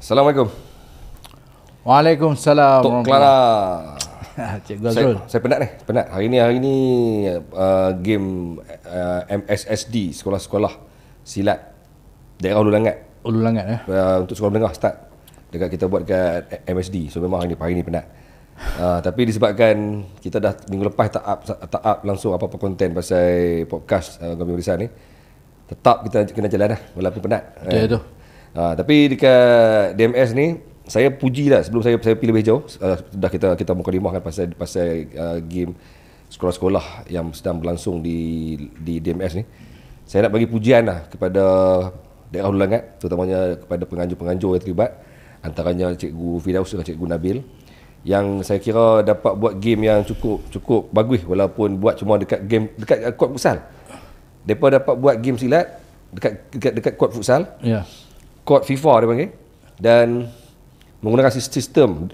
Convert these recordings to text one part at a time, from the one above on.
Assalamualaikum. Waalaikumsalam. Tok Clara. Cikgu Azrul. Saya penat ni. Penat. Hari ni game MSSD, sekolah-sekolah silat daerah Ulu Langat. Ulu Langat Untuk sekolah menengah start. Dekat kita buat kat MSD. So memang hari ni penat. Tapi disebabkan kita dah minggu lepas tak up langsung apa-apa konten pasal podcast Gami Barisan ni, tetap kita kena jalan lah walaupun penat. Betul tu. Tapi dekat DMS ni saya puji lah sebelum saya pergi lebih jauh. Dah kita mukadimah kan pasal game sekolah-sekolah yang sedang berlangsung di DMS ni. Saya nak bagi pujian lah kepada daerah Ulu Langat, terutamanya kepada penganjur-penganjur yang terlibat, antaranya Cikgu Firdaus dan Cikgu Nabil, yang saya kira dapat buat game yang cukup bagus walaupun buat cuma dekat court futsal. Depa dapat buat game silat dekat court futsal. Ya. Court FIFA dia panggil, dan menggunakan sistem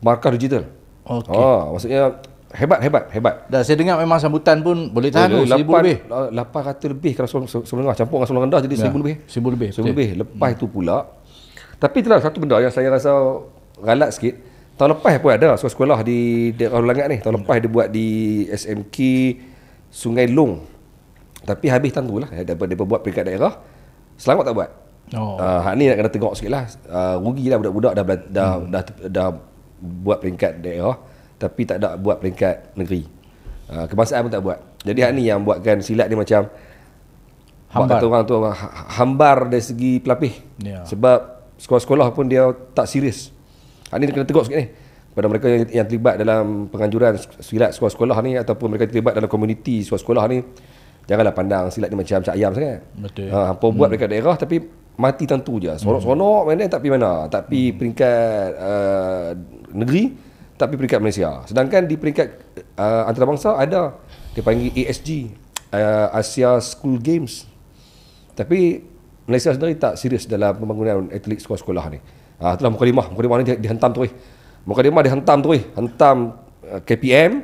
markah digital. Okey. Maksudnya hebat. Dan saya dengar memang sambutan pun boleh tahan 1000 lebih. 800 lebih kalau sekolah campur dengan sekolah rendah jadi 1000 lebih. 1000 lebih. Lepas tu pula, tapi itulah satu benda yang saya rasa ralat sikit. Tahun lepas pun ada sekolah di daerah Langat ni. Tahun lepas dia buat di SMK Sungai Long. Tapi habis tentu lah. Dia buat peringkat daerah. Selamat tak buat. Hak ni nak kena tengok sikit lah. Rugilah budak-budak dah buat peringkat daerah tapi tak ada buat peringkat negeri. Kebangsaan pun tak buat. Jadi hak ni yang buatkan silat ni macam hambar. Kata orang tu hambar dari segi pelapis. Ya. Sebab sekolah-sekolah pun dia tak serius. Hak ni kena tengok sikit ni. Kepada mereka yang terlibat dalam penganjuran silat sekolah-sekolah ni ataupun mereka terlibat dalam komuniti sekolah-sekolah ni, janganlah pandang silat ni macam cak ayam sangat. Betul. Hampa buat dekat daerah tapi mati tentu je. Seronok mana tak pergi mana. Tak pergi peringkat negeri, tak pergi peringkat Malaysia. Sedangkan di peringkat antarabangsa ada dia panggil ASG, Asia School Games. Tapi Malaysia sendiri tak serius dalam pembangunan atlet sekolah-sekolah ni. Itulah mukadimah ni dihentam terus. Mukadimah dihentam terus. Hentam KPM,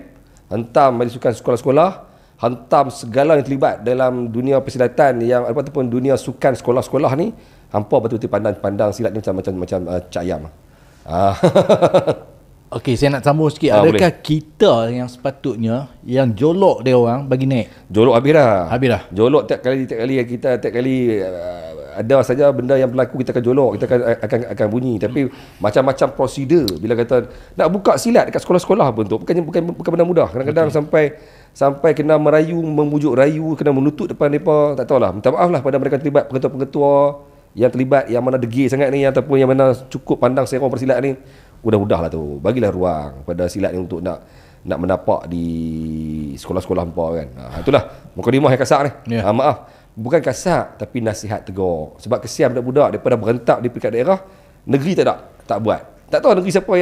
hentam majlis sukan sekolah-sekolah, hantam segala yang terlibat dalam dunia persilatan yang ataupun dunia sukan sekolah-sekolah ni. Hampa betul-betul pandang silat ni macam cak ayam. Okey, saya nak sambung sikit. Adakah boleh. Kita yang sepatutnya yang jolok dia orang bagi naik? Jolok habis dah. Jolok tiap kali kita ada saja benda yang berlaku kita akan jolok, kita akan bunyi. Tapi macam-macam prosedur bila kata nak buka silat dekat sekolah-sekolah pun tu bukan benda mudah. Kadang-kadang sampai kena merayu, memujuk rayu, kena menutup depan mereka, tak tahulah. Minta maaf lah pada mereka terlibat, pengetua-pengetua yang terlibat, yang mana degil sangat ni ataupun yang mana cukup pandang serong persilat ni. Mudah-mudah lah tu. Bagilah ruang pada silat ni untuk nak menapak di sekolah-sekolah hampa kan. Itulah mukadimah yang kasar ni. Yeah. Maaf, bukan kasar tapi nasihat tegur. Sebab kesian budak-budak daripada berentak di peringkat daerah, negeri tak buat. Tak tahu negeri siapa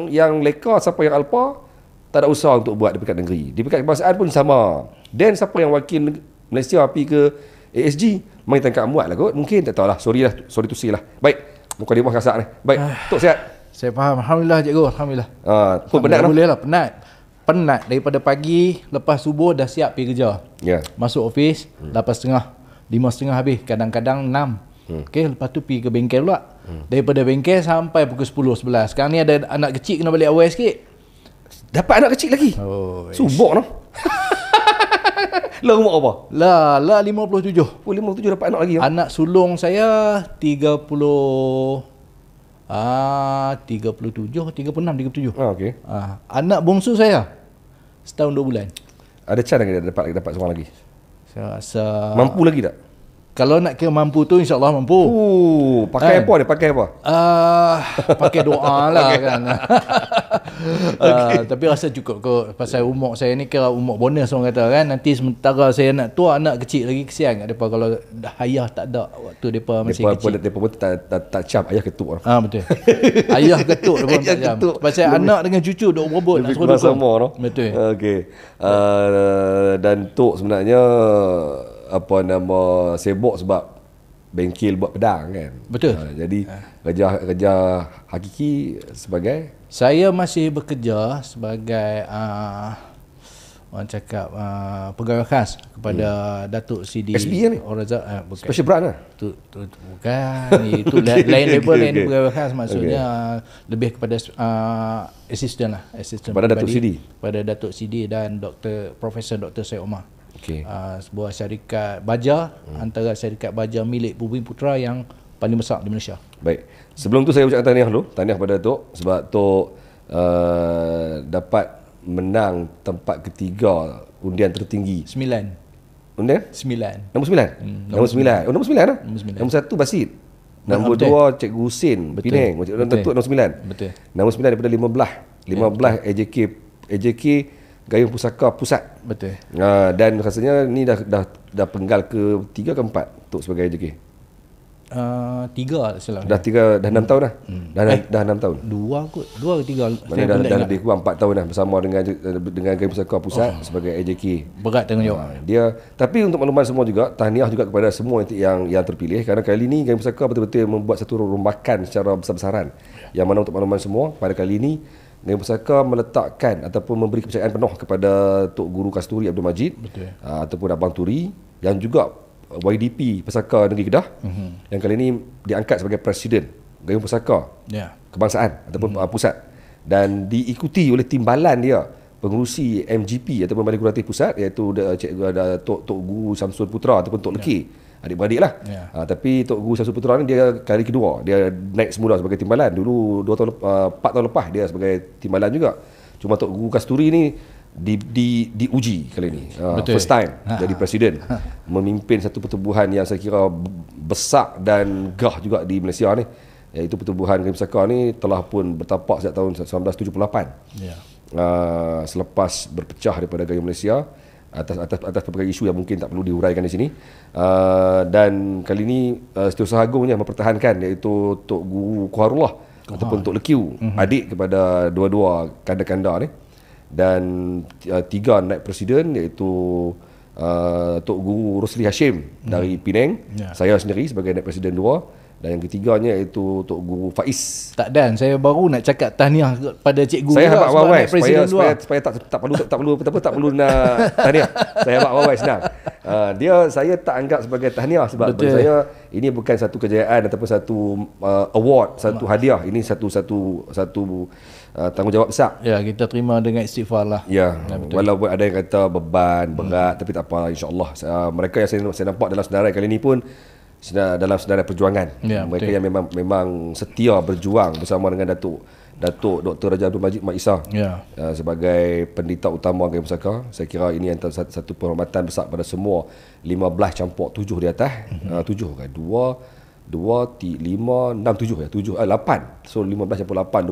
yang leka, siapa yang alpa, tak ada usaha untuk buat di peringkat negeri. Di peringkat kebangsaan pun sama. Dan siapa yang wakil Malaysia pergi ke ASG, mari tangkap muat lah kot. Mungkin tak tahulah. Sorry to say lah. Baik, mukadimah kasar ni. Baik, Tok sihat? Saya faham. Alhamdulillah cikgu. Alhamdulillah. Pun penat lah. Boleh lah, penat daripada pagi lepas subuh dah siap pergi kerja. Masuk office 8.30, 5.30 habis, kadang-kadang 6. Okey, lepas tu pergi ke bengkel pula. Daripada bengkel sampai pukul 10, 11. Sekarang ni ada anak kecil kena balik awal sikit. Dapat anak kecil lagi? Subok noh. Lah umur apa? Lah 57. 57 dapat anak lagi. Anak sulung saya 37, 36, 37. Okey. Anak bongsu saya setahun 2 bulan. Ada cara dia dapat seorang lagi? Saya rasa mampu lagi tak? Kalau nak kira mampu tu insya-Allah mampu. Pakai apa dia? Pakai apa? Pakai doa lah kan. Tapi rasa cukup kot. Pasal umur saya ni kira umur bonus orang kata kan. Nanti sementara saya nak tua, anak kecil lagi, kesian kat depa kalau dah ayah tak ada waktu depa masih kecil. Depa pun tak cap ayah ketuk. Betul. Ayah ketuk dia pun tak jam. Pasal anak dengan cucu duk berebut nak suruh dukung. Betul. Okey. Dan Tok sebenarnya sibuk sebab bengkel buat pedang kan. Betul. Jadi kerja hakiki sebagai, saya masih bekerja sebagai orang cakap pegawai khas kepada Datuk CD SB ni? Razak. Bukan. Special branch lah? Bukan. Itu lain level lain pegawai khas. Maksudnya lebih kepada assistant lah. Assistant pada Datuk CD? Pada Datuk CD dan Profesor Dr. Syed Omar. Okay. Sebuah syarikat baja, antara syarikat baja milik Bumi Putra yang paling besar di Malaysia. Baik. Sebelum tu saya ucapkan tahniah dulu. Tahniah pada Tok sebab Tok dapat menang tempat ketiga undian tertinggi. 9. Undian? 9. Nombor 9? Nombor 9. Nombor 9 lah? Nombor 1 Basit. Nombor 2 Cikgu Husin Penang. Nombor 9. Betul. Nombor 9 daripada 15 AJK Gayung Pusaka Pusat. Betul. Dan rasanya ni dah penggal ke 3 ke 4 Tok sebagai AJK. 3 salah. Dah 6 tahun dah. Dah 6 tahun. 2 ke 3. Maknanya dah lebih kurang 4 tahun dah bersama dengan Gayung Pusaka Pusat sebagai AJK. Berat tanggungjawab. Tapi untuk makluman semua juga, tahniah juga kepada semua yang terpilih kerana kali ini Gayung Pusaka betul-betul membuat satu rombakan secara besar-besaran. Yang mana untuk makluman semua, pada kali ini Gayung Pusaka meletakkan ataupun memberi kepercayaan penuh kepada Tok Guru Kasturi Abdul Majid ataupun Abang Turi yang juga YDP Pusaka Negeri Kedah yang kali ini diangkat sebagai Presiden Gayung Pusaka Kebangsaan ataupun pusat dan diikuti oleh timbalan dia pengurusi MGP ataupun Balai Kurantif Pusat iaitu Tok Guru Samsul Putra ataupun Tok Leki, adik-beradik lah. Tapi Tok Guru Samsul Putra ni dia kali kedua dia naik semula sebagai timbalan. Dulu 4 tahun lepas dia sebagai timbalan juga. Cuma Tok Guru Kasturi ni diuji kali ini. First time jadi presiden. Memimpin satu pertubuhan yang saya kira besar dan gah juga di Malaysia ni. Iaitu pertubuhan Gayung Pusaka ni telah pun bertapak sejak tahun 1978. Selepas berpecah daripada Gayung Malaysia atas pelbagai isu yang mungkin tak perlu diuraikan di sini. Dan kali ini Setiausaha Agungnya mempertahankan iaitu Tok Guru Kuharullah ataupun Tok Lekiu, adik kepada dua-dua kanda-kanda ni. Dan 3 naib presiden iaitu Tok Guru Rosli Hashim dari Penang, saya sendiri sebagai naib presiden 2, dan yang ketiganya iaitu Tok Guru Faiz. Tak dan saya baru nak cakap tahniah pada cikgu saya habaq awal supaya tak perlu nak tahniah. Saya habaq awal senang. Saya tak anggap sebagai tahniah sebab bagi saya ini bukan satu kejayaan ataupun satu award, satu hadiah. Ini satu tanggungjawab besar. Ya, kita terima dengan istighfar lah. Ya, walaupun ada yang kata beban, berat, tapi tak apa, insya-Allah. Mereka yang saya nampak dalam senarai kali ini pun dalam senarai perjuangan. Mereka yang memang setia berjuang bersama dengan Datuk Dr. Raja Abdul Majid Mat Isa sebagai pendeta utama Gayung Pusaka. Saya kira ini antara satu penghormatan besar pada semua 15 campur 7 di atas. 7 kan? 2, 5, 6, 7 ya? 8. So 15 campur 8,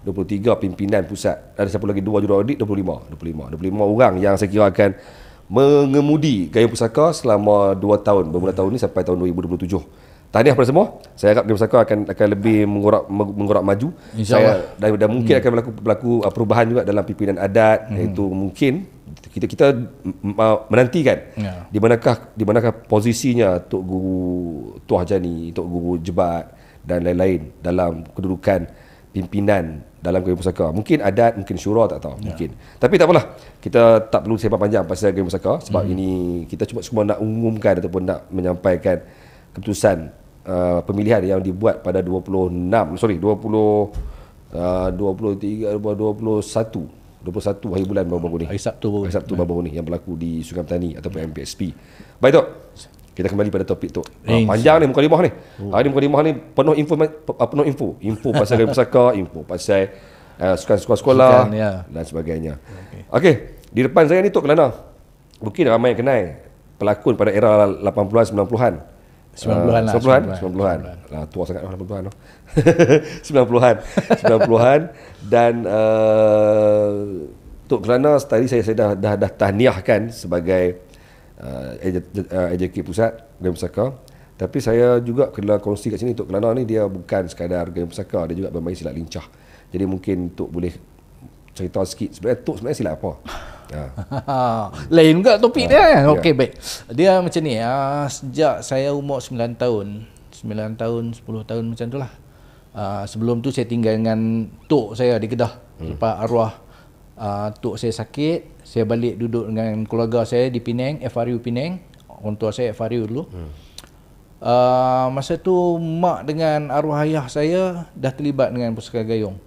23 pimpinan pusat. Ada siapa lagi 2 juruaudit, 25 orang yang saya kira akan mengemudi Gayung Pusaka selama 2 tahun, bermula tahun ni sampai tahun 2027. Tahniah kepada semua. Saya harap Gayung Pusaka akan lebih mengorak maju. Saya dan mungkin akan berlaku perubahan juga dalam pimpinan adat, iaitu mungkin kita menantikan di manakah posisinya Tok Guru Tuah Jani, Tok Guru Jebat dan lain-lain dalam kedudukan pimpinan dalam Gayung Pusaka. Mungkin adat, mungkin syura, tak tahu, mungkin. Tapi tak apalah. Kita tak perlu sembang panjang pasal Gayung Pusaka sebab ini kita cuma nak umumkan ataupun nak menyampaikan keputusan pemilihan yang dibuat pada 21 hari bulan baru-baru ni. Hari Sabtu baru ni yang berlaku di Sungai Petani ataupun MPSP. Baik Tok. Kita kembali pada topik tu. Panjang ni mukadimah ni. Hari ni mukadimah ni penuh info. Info pasal Gayung Pusaka, info pasal sekolah-sekolah dan sebagainya. Okey, di depan saya ni Tok Kelana. Mungkin ramai yang kenal pelakon pada era 80-an 90-an. 90-an. Lah tua sangat 80-an tu. 90-an dan Tok Kelana tadi saya dah tahniahkan sebagai AJK Pusat Gayung Pusaka. Tapi saya juga kena kongsi kat sini Tok Kelana ni dia bukan sekadar Gayung Pusaka, dia juga bermain silat lincah. Jadi mungkin Tok boleh cerita sikit sebenarnya silat apa? Lain juga topik dia. Okey, baik. Dia macam ni, sejak saya umur 9 tahun, 10 tahun macam tu lah. Sebelum tu saya tinggal dengan tok saya di Kedah. Lepas arwah Tok saya sakit, saya balik duduk dengan keluarga saya di Penang, FRU Penang. Orang tua saya FRU dulu. Masa tu mak dengan arwah ayah saya dah terlibat dengan Pusaka Gayung.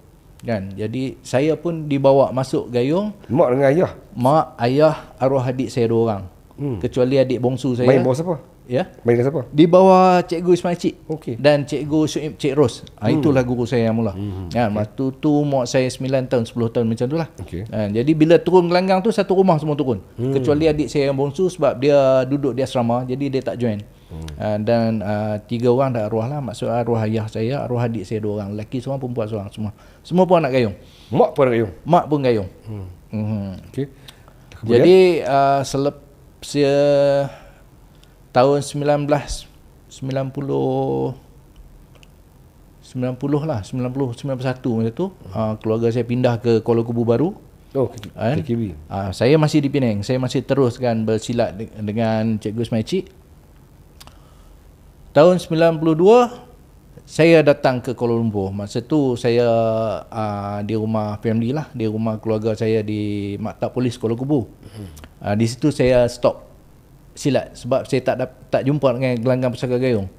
Kan? Jadi saya pun dibawa masuk Gayung. Mak dengan ayah? Mak, ayah, arwah adik saya 2 orang. Kecuali adik bongsu saya. Main bawah siapa? Ya. Main dengan siapa? Di bawah Cikgu Ismail Cik. Okey. Dan Cikgu Syuib Cik Ros. Itulah guru saya yang mula. Kan, waktu tu mak saya 9 tahun, 10 tahun macam tu lah. Okay. Jadi bila turun gelanggang tu, satu rumah semua turun. Kecuali adik saya yang bongsu sebab dia duduk di asrama, jadi dia tak join. Dan 3 orang dah arwah lah. Maksud arwah ayah saya, arwah adik saya 2 orang. Lelaki seorang, perempuan seorang. Semua pun anak Gayung. Mak pun anak Gayung? Mak pun Gayung. Okay. Jadi tahun 90 lah, 91 macam tu, keluarga saya pindah ke Kuala Kubu baru. KKB. Saya masih di Penang. Saya masih teruskan bersilat dengan Cikgu Ismail Cik. Tahun 92 saya datang ke Kuala Lumpur. Masa tu saya di rumah family lah, di rumah keluarga saya di Maktab Polis Kuala Kubu. Di situ saya stop silat sebab saya tak jumpa dengan gelanggang Pusaka Gayung.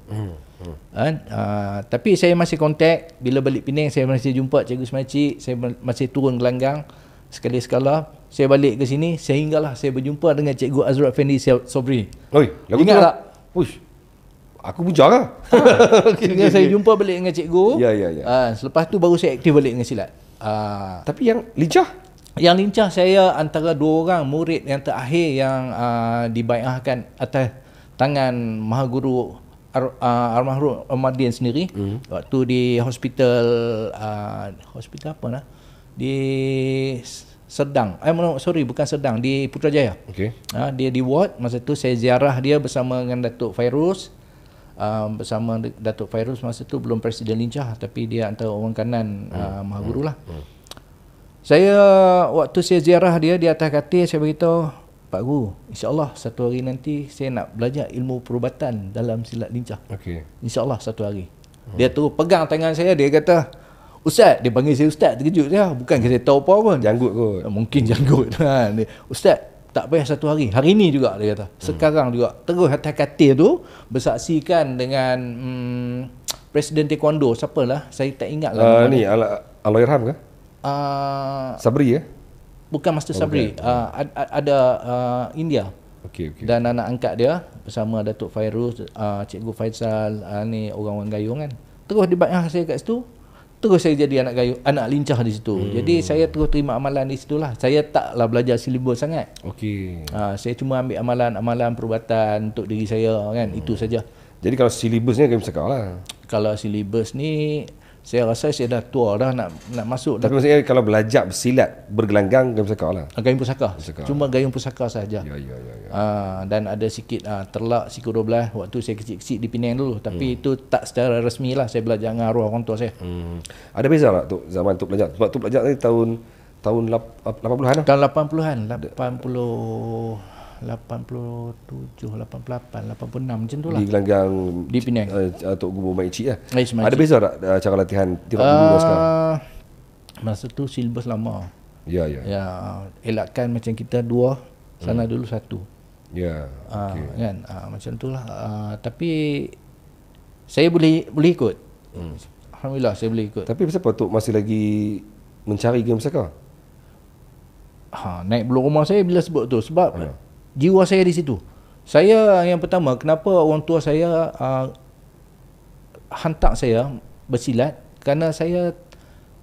Tapi saya masih kontak. Bila balik Penang saya masih jumpa Cikgu Ismail Cik. Saya masih turun gelanggang sekali-sekala. Saya balik ke sini sehinggalah saya berjumpa dengan Cikgu Azrul Effendi Sobri. Oi, ingat tak? Uish. Aku bujar lah. Sehingga saya jumpa balik dengan cikgu. Ya. Selepas tu baru saya aktif balik dengan silat. Tapi yang lincah? Yang lincah saya antara 2 orang murid yang terakhir yang dibaiahkan atas tangan Maha Guru almarhum Ahmadin sendiri. Waktu di hospital apa lah? Di Sedang. Bukan Sedang, di Putrajaya. Okay. Dia di ward. Masa tu saya ziarah dia bersama dengan Datuk Fairuz. Bersama Datuk Fairuz masa tu belum Presiden lincah, tapi dia antara orang kanan Maha Guru lah. Saya waktu saya ziarah dia di atas katil, saya beritahu, Pak Guru, insyaAllah satu hari nanti saya nak belajar ilmu perubatan dalam silat lincah. InsyaAllah satu hari. Dia terus pegang tangan saya, dia kata, Ustaz, dia panggil saya Ustaz, terkejut saya. Bukan saya tahu apa-apa. Janggut kot. Mungkin janggut. Ustaz, tak payah satu hari. Hari ni juga dia kata. Sekarang juga. Terus atas katil tu bersaksikan dengan Presiden Taekwondo. Siapalah? Saya tak ingat lah. Ni Allahyarham ke? Sabri ya? Bukan Master Sabri. Ada India. Okay. Dan anak angkat dia bersama Datuk Fairuz, Cikgu Faisal, ni orang-orang Gayung kan. Terus dibayar saya kat situ. Terus saya jadi anak Gayung, anak lincah di situ. Jadi saya terus terima amalan di situlah. Saya taklah belajar silibus sangat. Saya cuma ambil amalan-amalan perubatan untuk diri saya kan. Itu saja. Jadi kalau silibus ni Gayung Pusaka lah. Kalau silibus ni saya rasa saya dah tua dah nak masuk. Tapi maksudnya kalau belajar bersilat bergelanggang Gayung Pusaka lah. Gayung Pusaka. Cuma Gayung Pusaka saja. Ya. Dan ada sikit terlak siku 12 waktu saya kecil-kecil di Penang dulu. Tapi itu tak secara rasmi lah. Saya belajar dengan arwah orang tua saya. Ada beza tak tu zaman tu belajar? Sebab tu belajar ni tahun 80-an lah. Tahun 80-an, 87, 88, 86 macam tu lah. Di gelanggang di Penang. Tok Guru Mak Cik lah. Ada beza tak cara latihan tengok dulu dan sekarang? Masa tu silibus lama. Ya. Elakkan macam kita 2, sana dulu 1. Ya. Kan macam tu lah. Tapi saya boleh ikut. Alhamdulillah saya boleh ikut. Tapi kenapa Tok masih lagi mencari Gayung Pusaka? Naik bulu rumah saya bila sebut tu sebab jiwa saya di situ. Saya yang pertama, kenapa orang tua saya hantar saya bersilat, kerana saya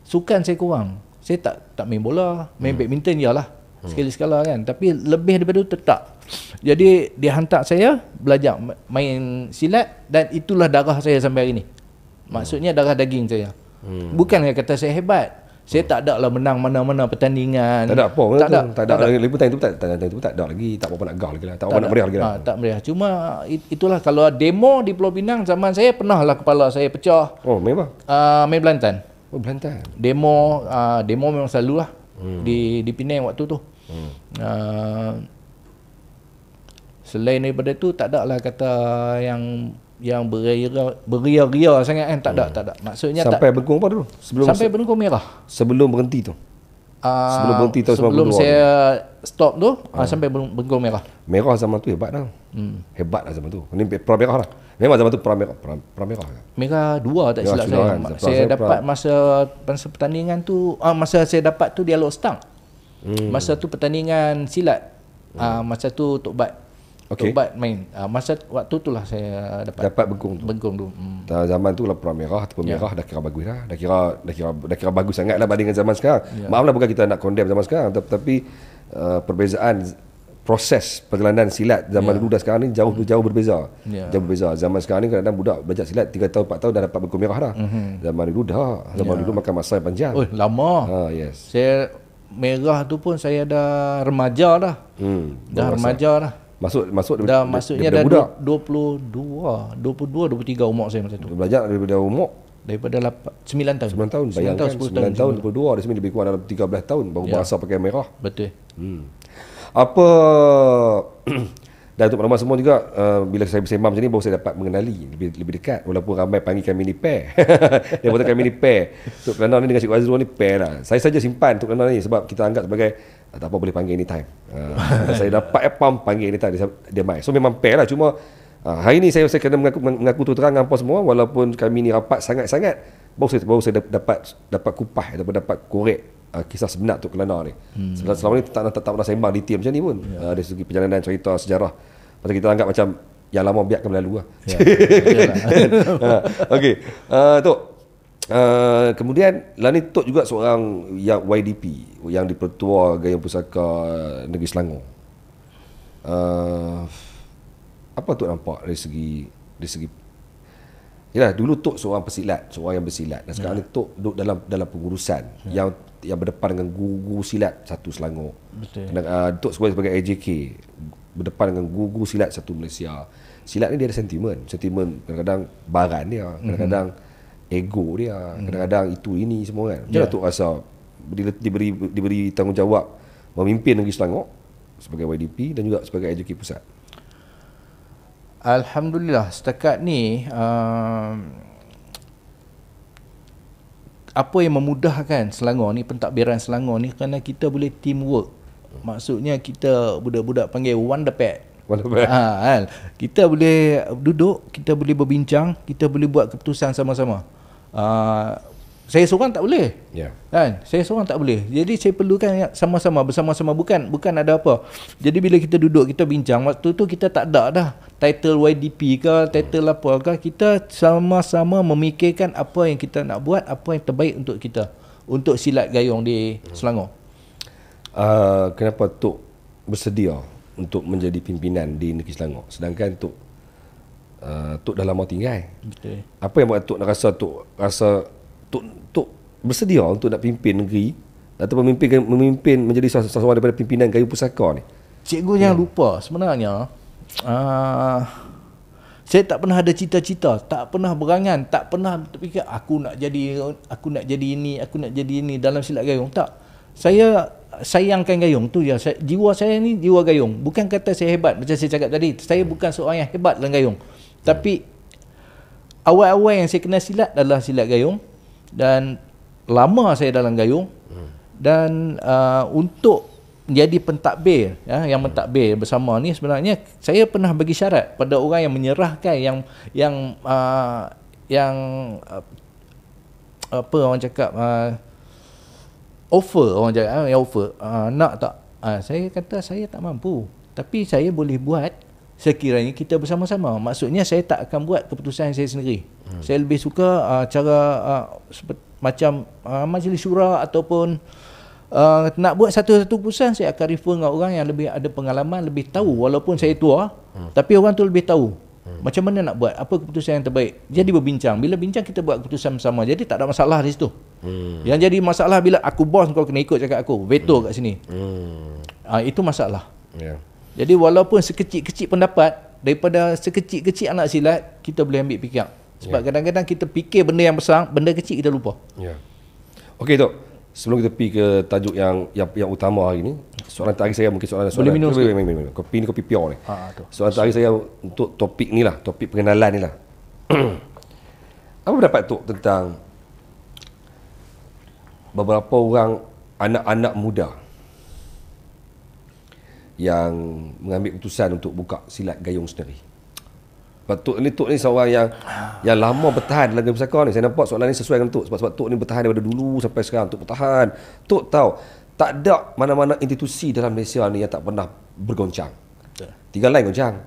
sukan saya kurang. Saya tak main bola, main badminton jelah sekali-sekala kan, tapi lebih daripada itu tak. Jadi dia hantar saya belajar main silat dan itulah darah saya sampai hari ni. Maksudnya darah daging saya. Bukan kata saya hebat. Saya tak ada lah menang mana-mana pertandingan. Tak ada apa. Tak ada. Liputan itu tak ada lagi. Tak apa nak gah lagi lah. Tak apa nak meriah lagi lah. Tak meriah. Cuma itulah kalau demo di Pulau Pinang zaman saya pernah lah kepala saya pecah. Main apa? Main belantan. Belantan. Demo memang selalu lah. Di Penang waktu tu. Selain daripada tu tak ada lah kata yang beria-ria sangat kan, tak ada. Maksudnya sampai Bengkung apa dulu? Sampai Bengkung Merah. Sebelum berhenti tu. Sebelum berhenti tahun 92. Sebelum saya stop tu sampai Bengkong Merah. Merah zaman tu hebat dah. Hebat lah zaman tu. Ini pra merah lah. Memang zaman tu pra merah. Merah 2 tak silap saya. Kan. Saya dapat masa pertandingan tu, masa saya dapat tu dialog stang. Masa tu pertandingan silat. Masa tu Tok Bat. Tok Bat main. Masa waktu tu lah saya dapat Bengkong tu. Bengkong tu. Zaman tu lah pra merah ataupun merah dah kira bagus lah. Dah kira bagus sangat lah banding dengan zaman sekarang. Maaf lah bukan kita nak condemn zaman sekarang, tapi perbezaan proses perjalanan silat zaman dulu dan sekarang ni jauh berbeza. Jauh berbeza. Zaman sekarang ni kadang-kadang budak belajar silat 3 tahun 4 tahun dah dapat Bengkong Merah dah. Zaman dulu dah. Zaman dulu makan masa yang panjang. Oh, lama. Yes. Saya merah tu pun saya dah remaja dah. Dah remaja dah. Masuk dah maksudnya dah budak. 22, 23 umur saya masa tu. Belajar daripada umur daripada 9 tahun. 9 tahun. Bayangkan 9 tahun 22 di sini lebih kurang dalam 13 tahun baru berasa pakai merah. Betul. Apa dan untuk maklumat semua juga, bila saya bersembang macam ni baru saya dapat mengenali lebih dekat, walaupun ramai panggil kami ni pair. Dia kata kami ni pair. Tok Kelana ni dengan Cik Wazrul ni pair lah. Saya saja simpan Tok Kelana ni sebab kita anggap sebagai tak apa, boleh panggil anytime. Saya dapat panggil anytime, dia main. So memang pair lah. Cuma hari ni saya kena mengaku terang dengan apa semua, walaupun kami ni rapat sangat-sangat, baru saya dapat kupas ataupun dapat korek kisah sebenar Tok Kelana ni. Selama ni tak pernah sembang detail macam ni pun. Dari segi perjalanan cerita sejarah. Pasal kita anggap macam yang lama biarkan berlalu lah. Okey. Tok. Kemudian Lani Tok juga seorang yang YDP, yang di-Pertua Gayung Pusaka Negeri Selangor. Apa Tok nampak dari segi yalah, dulu Tok seorang pesilat, seorang yang bersilat, dan sekarang ni Tok duduk dalam pengurusan yang berdepan dengan guru silat satu Selangor. Betul. Tok sebagai AJK berdepan dengan guru silat satu Malaysia. Silat ni dia ada sentimen kadang-kadang baran dia, kadang-kadang ego dia, kadang-kadang itu ini semua kan. Macam mana Tok rasa diberi tanggungjawab memimpin negeri Selangor sebagai YDP dan juga sebagai AJK pusat? Alhamdulillah setakat ni apa yang memudahkan Selangor ni, pentadbiran Selangor ni, kerana kita boleh teamwork. Maksudnya kita budak-budak panggil wonder pad. Kan? Kita boleh duduk, kita boleh berbincang, kita boleh buat keputusan sama-sama. Saya seorang tak boleh. Kan? Saya seorang tak boleh. Jadi saya perlukan sama-sama, bersama-sama, bukan ada apa. Jadi bila kita duduk, kita bincang, waktu tu kita tak ada dah title YDP ke, title apa ke, kita sama-sama memikirkan apa yang kita nak buat, apa yang terbaik untuk kita, untuk silat gayung di Selangor. Kenapa Tok bersedia untuk menjadi pimpinan di negeri Selangor, sedangkan Tok dah lama tinggal? Betul. Apa yang buat Tok nak rasa Tok bersedia untuk nak pimpin negeri atau memimpin menjadi seseorang daripada pimpinan Gayung Pusaka ni? Cikgu jangan lupa sebenarnya saya tak pernah ada cita-cita, tak pernah berangan, tak pernah terfikir aku nak jadi ini dalam silat gayung. Tak. Saya sayangkan gayung tu je. Jiwa saya ni jiwa gayung. Bukan kata saya hebat macam saya cakap tadi. Saya bukan seorang yang hebat dalam gayung. Tapi awal-awal yang saya kenal silat adalah silat gayung, dan lama saya dalam gayung. Dan untuk jadi pentadbir, yang mentadbir bersama ni, sebenarnya saya pernah bagi syarat pada orang yang menyerahkan yang apa orang cakap, offer, orang cakap yang offer, nak tak? Saya kata saya tak mampu, tapi saya boleh buat sekiranya kita bersama-sama. Maksudnya saya tak akan buat keputusan saya sendiri. Saya lebih suka cara macam majlis syura ataupun nak buat satu-satu keputusan, saya akan refer dengan orang yang lebih ada pengalaman, lebih tahu. Walaupun saya tua, tapi orang tu lebih tahu macam mana nak buat, apa keputusan yang terbaik. Jadi berbincang, bila bincang kita buat keputusan bersama. Jadi tak ada masalah di situ. Yang jadi masalah bila aku bos, kau kena ikut cakap aku, veto kat sini. Itu masalah. Jadi walaupun sekecil-kecil pendapat, daripada sekecil-kecil anak silat, kita boleh ambil fikir. Sebab kadang-kadang kita fikir benda yang besar, benda kecil kita lupa. Okey Tok, sebelum kita pergi ke tajuk yang utama hari ni, soalan terakhir saya mungkin soalan boleh minum sikit. Kopi ni kopi pure ni. Soalan terakhir saya untuk topik ni lah, topik pengenalan ni lah. Apa pendapat Tok tentang beberapa orang anak-anak muda yang mengambil keputusan untuk buka silat gayung sendiri. Tok ni seorang yang lama bertahan dalam gayung pusaka ni. Saya nampak soalan ni sesuai dengan Tok, sebab Tok ni bertahan daripada dulu sampai sekarang. Tok bertahan. Tok tahu tak ada mana-mana institusi dalam Malaysia ni yang tak pernah bergoncang. 3 line goncang.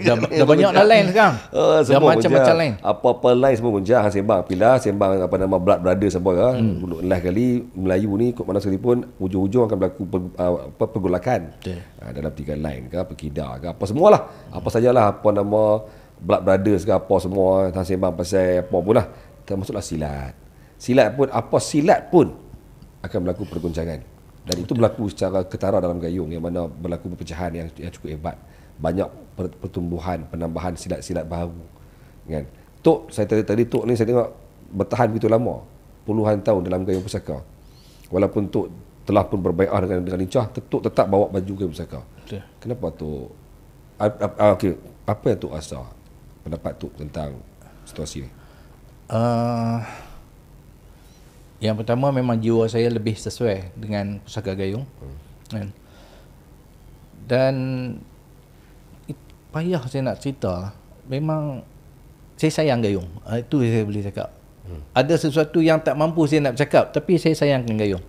Dah banyak dah line sekarang. Dah macam-macam line. Apa-apa line semua goncang. Sembang Pilar, sembang apa nama Blood Brothers apa last kali Melayu ni kot mana sekalipun hujung-hujung akan berlaku pergolakan. Dalam 3 line ke Pekida ke apa semualah. Apa sajalah apa nama Blood Brothers ke apa semua sembang pasal apa pun lah. Termasuklah silat. Silat pun akan berlaku pergoncangan. Dan itu berlaku secara ketara dalam gayung, yang mana berlaku perpecahan yang cukup hebat. Banyak pertumbuhan, penambahan silat-silat baru. Kan? Tok, saya tadi Tok ni saya tengok bertahan begitu lama. Puluhan tahun dalam gayung pusaka. Walaupun Tok telah pun berbai'ah dengan lincah, Tok tetap bawa baju gayung pusaka. Betul. Kenapa Tok? Okey, apa yang Tok rasa? Pendapat Tok tentang situasi ni? Yang pertama memang jiwa saya lebih sesuai dengan pusaka gayung. Dan payah saya nak cerita, memang saya sayang gayung. Itu saya boleh cakap. Ada sesuatu yang tak mampu saya nak bercakap, tapi saya sayangkan gayung.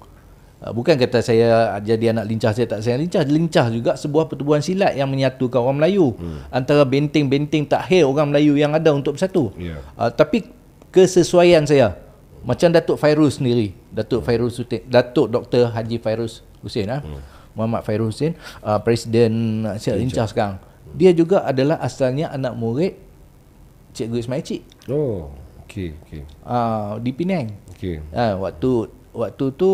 Bukan kata saya jadi anak lincah, saya tak sayang lincah. Lincah juga sebuah pertubuhan silat yang menyatukan orang Melayu. Antara benteng-benteng takhir orang Melayu yang ada untuk bersatu. Tapi kesesuaian saya, macam Datuk Fairuz sendiri, Datuk Dr. Haji Fairuz Hussein, Muhammad Fairuz Hussein, Presiden Silat Lincah sekarang. Dia juga adalah asalnya anak murid Cikgu Ismail Cik. Oh, okey. Di Penang. Okey. Waktu tu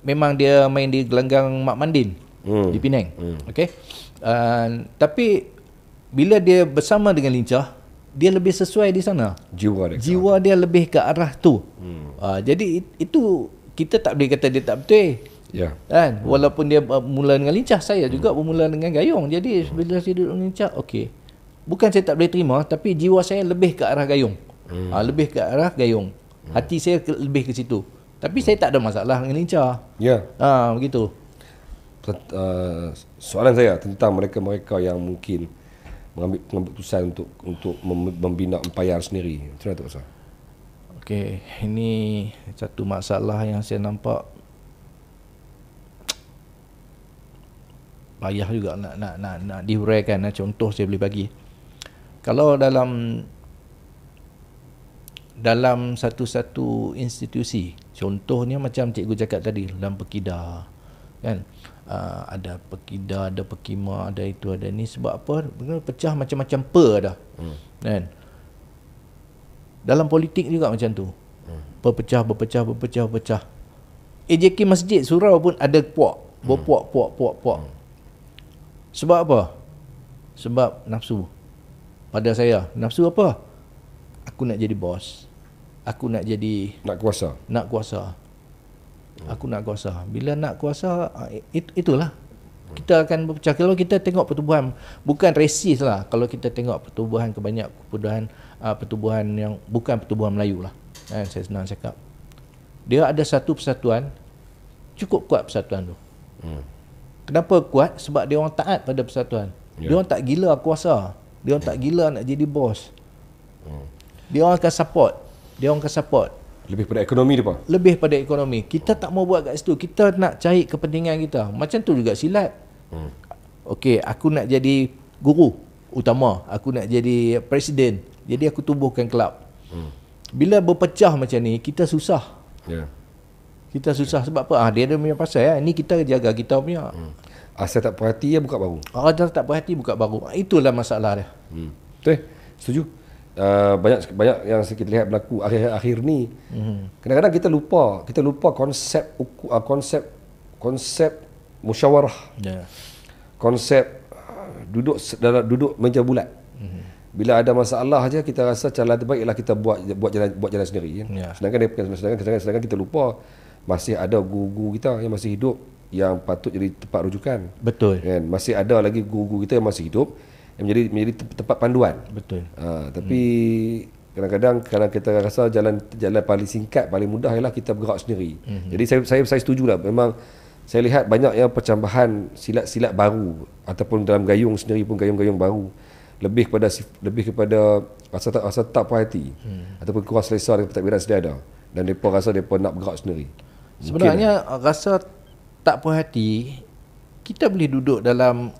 memang dia main di gelanggang Mak Mandin di Penang. Okey. Tapi bila dia bersama dengan lincah, dia lebih sesuai di sana. Jiwa dia lebih ke arah tu. Jadi itu kita tak boleh kata dia tak betul. Kan? Walaupun dia bermula dengan lincah, saya juga bermula dengan gayung. Jadi bila saya duduk dengan lincah, okey. Bukan saya tak boleh terima, tapi jiwa saya lebih ke arah gayung. Lebih ke arah gayung. Hati saya lebih ke situ. Tapi saya tak ada masalah dengan lincah. Begitu. Soalan saya tentang mereka-mereka yang mungkin mengambil keputusan untuk membina empayar sendiri. Macam mana tu Ustaz? Okey, ini satu masalah yang saya nampak payah juga nak dihuraikan. Contoh saya boleh bagi. Kalau dalam satu-satu institusi, contohnya macam cikgu cakap tadi, dalam Pekida, kan? Ada Pekida, ada Pekima, ada itu, ada ni. Sebab apa? Pecah macam-macam ada. Kan? Dalam politik juga macam tu. Berpecah. AJK Masjid Surau pun ada puak. Berpuak. Sebab apa? Sebab nafsu. Pada saya, nafsu apa? Aku nak jadi bos. Aku nak jadi... Nak kuasa. Aku nak kuasa. Bila nak kuasa, itulah. Kita akan berpecah. Kalau kita tengok pertubuhan, bukan resis lah. Kalau kita tengok pertubuhan pertubuhan yang bukan pertubuhan Melayu lah. Saya senang cakap. Dia ada satu persatuan, cukup kuat persatuan tu. Kenapa kuat? Sebab dia orang taat pada persatuan. Dia orang tak gila kuasa. Dia orang tak gila nak jadi bos. Dia orang akan support. Lebih pada ekonomi dia, Pak? Lebih pada ekonomi. Kita tak mau buat kat situ. Kita nak cari kepentingan kita. Macam tu juga silat. Okey, aku nak jadi guru utama. Aku nak jadi presiden. Jadi aku tubuhkan kelab. Bila berpecah macam ni, kita susah. Kita susah sebab apa? Dia ada punya pasal. Ni kita jaga kita punya. Asal tak perhati, buka baru. Asal tak perhati, buka baru. Itulah masalah dia. Betul? Setuju? Banyak yang kita lihat berlaku akhir-akhir ni. Kadang-kadang kita lupa konsep musyawarah. Konsep duduk meja bulat. Bila ada masalah aja kita rasa cara terbaik ialah kita buat jalan sendiri. Sedangkan kita lupa masih ada guru-guru kita yang masih hidup yang patut jadi tempat rujukan. Betul. Kan? Masih ada lagi guru-guru kita yang masih hidup yang menjadi tempat panduan. Betul. Tapi Kadang-kadang kita rasa jalan paling singkat, paling mudah ialah kita bergerak sendiri. Jadi saya setujulah, memang saya lihat banyak yang percambahan silat-silat baru ataupun dalam gayung sendiri pun gayung-gayung baru lebih kepada rasa tak puas hati ataupun kurang selesa dengan pentadbiran sedia ada, dan mereka rasa mereka nak bergerak sendiri. Sebenarnya rasa tak puas hati kita boleh duduk dalam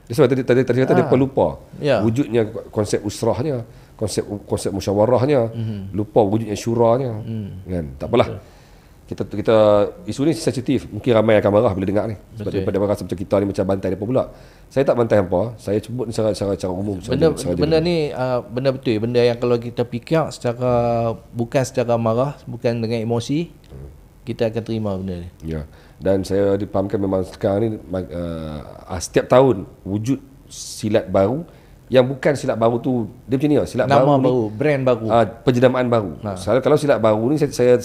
sebab tadi kata mereka lupa wujudnya konsep usrahnya, konsep musyawarahnya, lupa wujudnya syuranya, kan. Tak apalah. Kita isu ni sensitif, mungkin ramai akan marah bila dengar ni, sebab daripada rasa macam kita ni macam bantai depa pula. Saya tak bantai apa, saya sebut secara umum. Benda ni benda betul, benda yang kalau kita fikir bukan secara marah, bukan dengan emosi, kita akan terima benda ni. Ya. Dan saya dipahamkan memang sekarang ni setiap tahun wujud silat baru yang bukan silat baru tu, dia macam ni silat nama baru, brand baru, penjenamaan baru. Kalau silat baru ni saya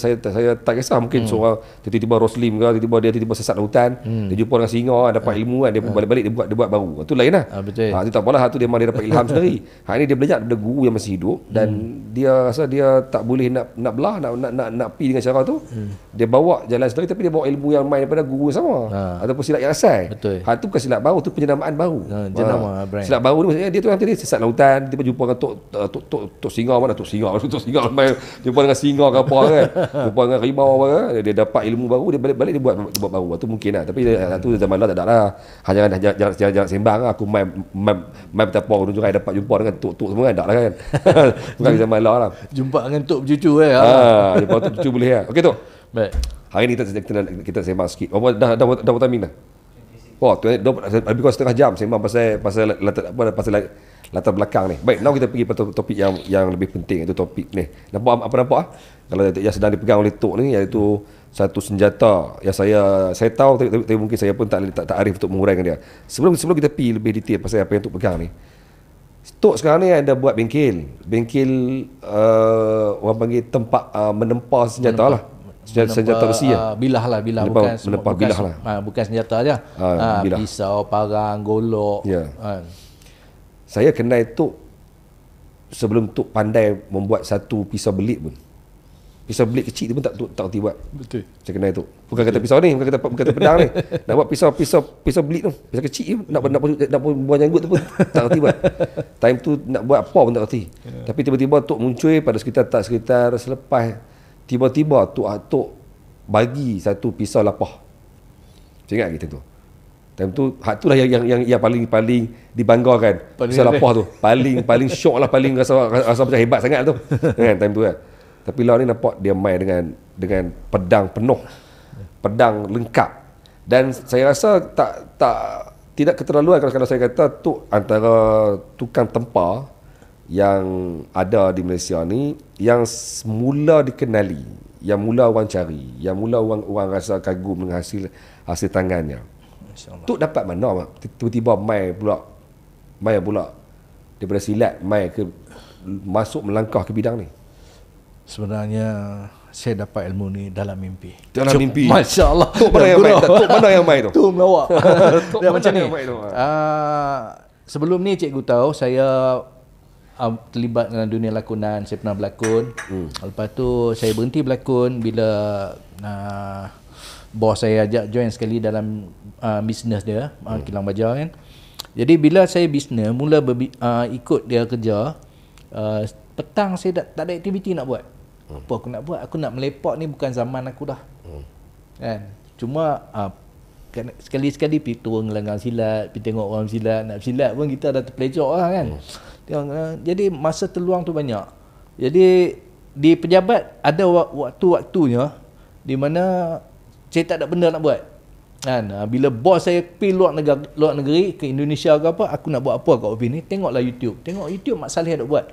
tak kisah, mungkin seorang tiba-tiba Roslim ke, tiba-tiba sesat hutan, dia jumpa dengan singa, dapat ilmu kan, dia balik dia buat baru. Itu lain lah. Betul. Itu tak apalah, tu dia memang dia dapat ilham sendiri. Ini dia belajar daripada guru yang masih hidup, dan dia rasa dia tak boleh nak belah, nak pi dengan cara tu. Dia bawa jalan sendiri, tapi dia bawa ilmu yang main daripada guru yang sama, ataupun silat yang asal. Betul. Itu bukan silat baru, tu penjenamaan baru. Jenama brand. Silat baru ni maksudnya dia tu nanti dia sesat lautan, tiba jumpa dengan tok singa mana, tok singa main jumpa dengan singa ke apa kan, jumpa dengan rimau apa kan, dia dapat ilmu baru, dia balik dia buat baru. Itu mungkin lah, tapi tu zaman lah tak ada lah. Jangan sembang lah. Aku main betapa orang Jurai dapat jumpa dengan tok semua kan, tak lah kan. Bukan zaman lah. Jumpa dengan tok bercucu jumpa tok cucu boleh lah. Okey tok. Baik. Hari ni kita sembang sikit. Dah vitamin dah. Lebih kurang setengah jam sembang pasal latar belakang ni. Baik, now kita pergi pada topik yang lebih penting, iaitu topik ni. Nampak kalau yang sedang dipegang oleh Tok ni, iaitu satu senjata yang saya tahu, tapi mungkin saya pun tak arif untuk menguraikan dia. Sebelum kita pergi lebih detail pasal apa yang Tok pegang ni, Tok sekarang ni ada buat bengkel orang panggil tempat menempah senjata lah. Senjata besi bilah bukan bilah lah. Bukan senjata aja. Pisau, parang, golok. Saya kenal Tok sebelum Tok pandai membuat satu pisau belit pun. Pisau belit kecil tu pun tak reti buat. Betul. Saya kenal Tok. Bukan kata pisau ni, bukan kata pedang ni. Nak buat pisau belit tu, pisau kecil tu, nak buat janggut tu pun tak reti buat. Time tu nak buat apa pun tak reti. Tapi tiba-tiba Tok muncul pada sekitar selepas, tiba-tiba Tok bagi satu pisau lapah. Saya ingat kita tu. Time tu, itulah yang paling dibanggakan. Pisau lapah tu. Paling syok lah, paling rasa macam hebat sangat tu. Kan time tu kan. Tapi lah ni nampak dia main dengan pedang penuh. Pedang lengkap. Dan saya rasa tidak keterlaluan kalau saya kata Tok antara tukang tempar yang ada di Malaysia ni yang mula dikenali, yang mula orang cari, yang mula orang rasa kagum dengan hasil tangannya. Tok dapat mana tiba-tiba main pula daripada silat masuk melangkah ke bidang ni? Sebenarnya saya dapat ilmu ni dalam mimpi. Mimpi. Masya-Allah. Tok mana yang main tu? Tu melawak. Dia macam ni. Sebelum ni cikgu tahu saya terlibat dengan dunia lakonan. Saya pernah berlakon. Lepas tu saya berhenti berlakon bila bos saya ajak join sekali dalam bisnes dia, kilang baja kan. Jadi bila saya bisnes mula ikut dia kerja, petang saya tak ada aktiviti nak buat. Apa aku nak buat? Aku nak melepak ni, bukan zaman aku dah. Kan? Cuma sekali-sekali pergi turun gelanggang silat, pergi tengok orang silat, nak silat pun kita dah terpelejak lah kan. Jadi masa terluang tu banyak. Jadi di pejabat ada waktu-waktunya di mana saya tak ada benda nak buat. Kan? Bila bos saya pergi luar negeri ke Indonesia ke apa, aku nak buat apa kat office ni, tengoklah YouTube. Tengok YouTube Mak Saleh ada buat.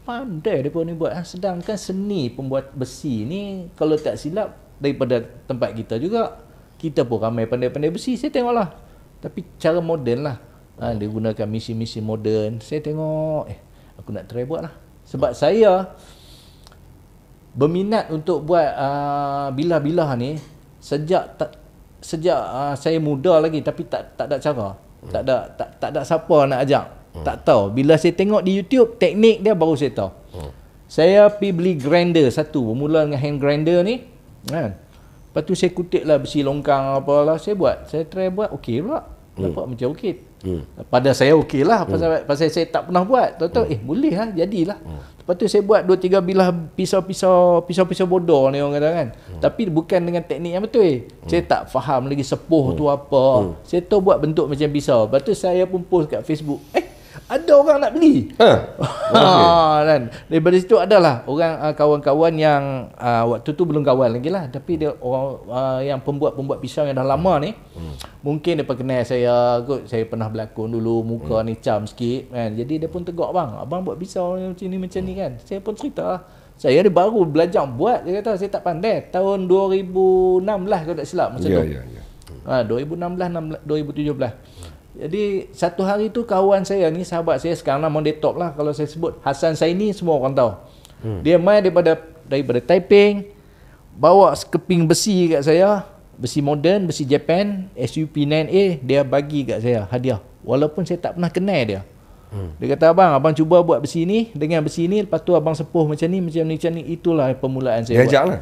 Pandai mereka ni buat. Sedangkan seni pembuat besi ni kalau tak silap daripada tempat kita juga. Kita pun ramai pandai-pandai besi. Saya tengoklah. Tapi cara moden lah. Dia gunakan misi-misi moden. Saya tengok, aku nak try buat lah. Sebab saya berminat untuk buat bilah-bilah ni sejak saya muda lagi, tapi tak ada cara. Tak ada siapa nak ajak. Tak tahu. Bila saya tengok di YouTube teknik dia baru saya tahu. Saya pergi beli grinder satu, bermula dengan hand grinder ni kan. Lepas tu saya kutip lah besi longkang apalah, saya buat. Saya try buat, okey pula. Nampak macam okey. Pada saya okey lah, pasal saya tak pernah buat. Tahu-tahu boleh lah, jadilah. Lepas tu saya buat 2-3 bilah pisau-pisau bodor ni orang kata kan. Tapi bukan dengan teknik yang betul. Saya tak faham lagi sepuh tu apa. Saya tahu buat bentuk macam pisau. Lepas tu saya pun post kat Facebook. Ada orang nak beli. Dan daripada situ adalah orang kawan-kawan yang waktu tu belum kawan lagi lah, tapi dia orang yang pembuat pisau yang dah lama ni. Mungkin dia kenal saya kot, saya pernah berlakon dulu, muka ni cam sikit kan. Jadi dia pun tegak, bang, abang buat pisau macam ni kan. Saya pun cerita lah, saya ni baru belajar buat. Dia kata saya tak pandai. Tahun 2016 kalau tak silap masa tu. 2016 2017. Jadi satu hari tu kawan saya ni, sahabat saya, sekarang nama dia top lah kalau saya sebut, Hasan Saini, semua orang tahu. Dia main daripada Taiping, bawa sekeping besi kat saya, besi moden, besi Japan, SUP9A, dia bagi kat saya hadiah. Walaupun saya tak pernah kenal dia. Dia kata, abang cuba buat besi ni dengan besi ni, lepas tu abang sepuh macam ni. Itulah permulaan saya. Dia ajak lah.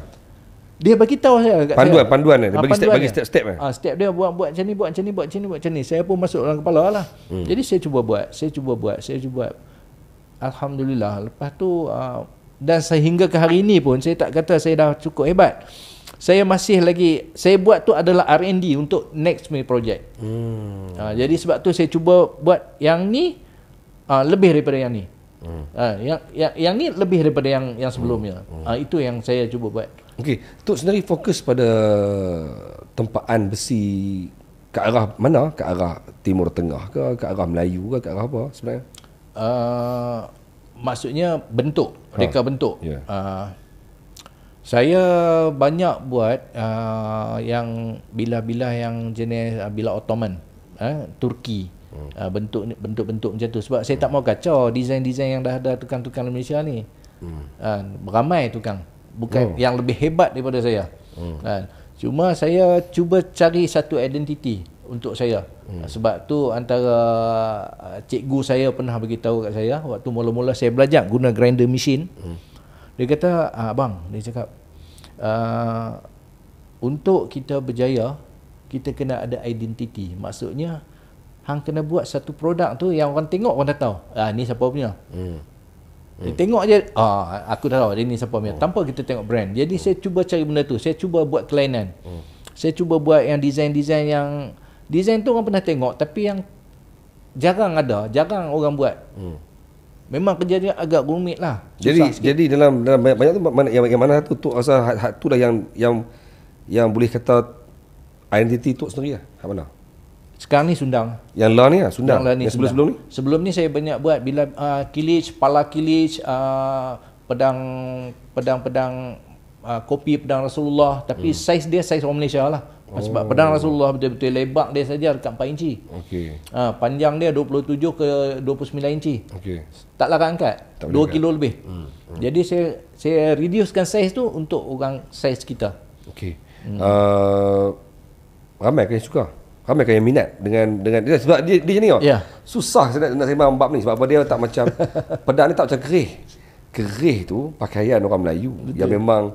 Dia bagi tahu saya kat panduan dia bagi step dia. Step dia buat macam ni, buat macam ni. Saya pun masuk dalam kepala lah. Jadi saya cuba buat. Alhamdulillah. Lepas tu dan sehingga ke hari ini pun saya tak kata saya dah cukup hebat. Saya masih lagi, saya buat tu adalah R&D untuk next project. Jadi sebab tu saya cuba buat yang ni lebih daripada yang ni. Yang ni lebih daripada yang sebelumnya. Itu yang saya cuba buat. Okey, Tok sendiri fokus pada tempaan besi ke arah mana? Ke arah Timur Tengah ke arah Melayu ke arah apa sebenarnya? Maksudnya bentuk, reka bentuk. Saya banyak buat yang bilah-bilah yang jenis bilah Ottoman, Turki. Bentuk-bentuk macam tu. Sebab saya tak mau kacau desain-desain yang dah ada tukang-tukang Malaysia ni. Ramai tukang, bukan yang lebih hebat daripada saya. Cuma saya cuba cari satu identiti untuk saya. Sebab tu antara cikgu saya pernah beritahu kat saya waktu mula-mula saya belajar guna grinder machine. Dia kata, abang, dia cakap, untuk kita berjaya, kita kena ada identiti. Maksudnya hang kena buat satu produk tu yang orang tengok, orang dah tahu ni siapa punya. Dia tengok je, aku dah tahu dia ni siapa punya, tanpa kita tengok brand. Jadi saya cuba cari benda tu. Saya cuba buat kelainan. Saya cuba buat yang design-design yang design tu orang pernah tengok, tapi yang jarang orang buat. Memang kerja dia agak rumit lah. Jadi dalam banyak tu yang mana tu rasa tu dah yang boleh kata identiti tu sendiri lah. Hak mana? Sekarang ni Sundang. Yang lah ni lah, Sundang. Yang sebelum ni? Sebelum ni saya banyak buat bila pala kilich, pedang kopi pedang Rasulullah, tapi saiz dia saiz orang Malaysia lah. Sebab pedang Rasulullah betul-betul lebar dia saja dekat 4 inci. Panjang dia 27 ke 29 inci. Tak larat angkat. 2 kilo lebih. Jadi saya reducekan saiz tu untuk orang saiz kita. Ramai kan yang suka? Ramai kan yang minat dengan sebab dia ni susah saya nak sembang bab ni. Sebab apa, dia tak macam pedang ni tak macam kerih tu pakaian orang Melayu. Yang memang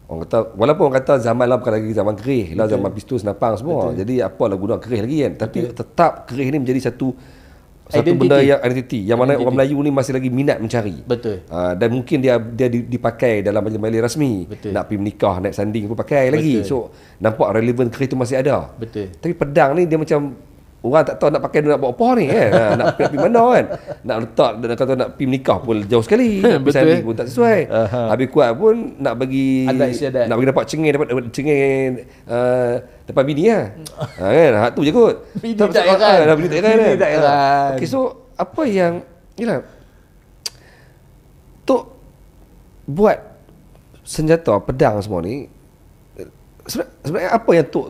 orang kata, walaupun orang kata zaman lah bukan lagi zaman kerih lah, zaman pistol senapang semua. Jadi apalah guna kerih lagi kan. Tapi tetap kerih ni menjadi satu benda yang identiti yang mana orang Melayu ni masih lagi minat mencari. Dan mungkin dia dipakai dalam majlis rasmi. Nak pergi menikah, naik sanding pun pakai lagi. So nampak relevan kerih tu masih ada. Tapi pedang ni dia macam orang tak tahu nak pakai nak buat apa ni kan. Nak pergi mana kan. Nak letak, nak kata nak pergi menikah pun jauh sekali. Nak pergi sanding pun tak sesuai. Habis kuat pun nak bagi dapat cengeng, dapat cengeng depan bini lah. Kan? Hak tu je kot. Bini tak heran. Bini tak heran. Okay, so apa yang Tok buat senjata pedang semua ni, sebenarnya apa yang Tok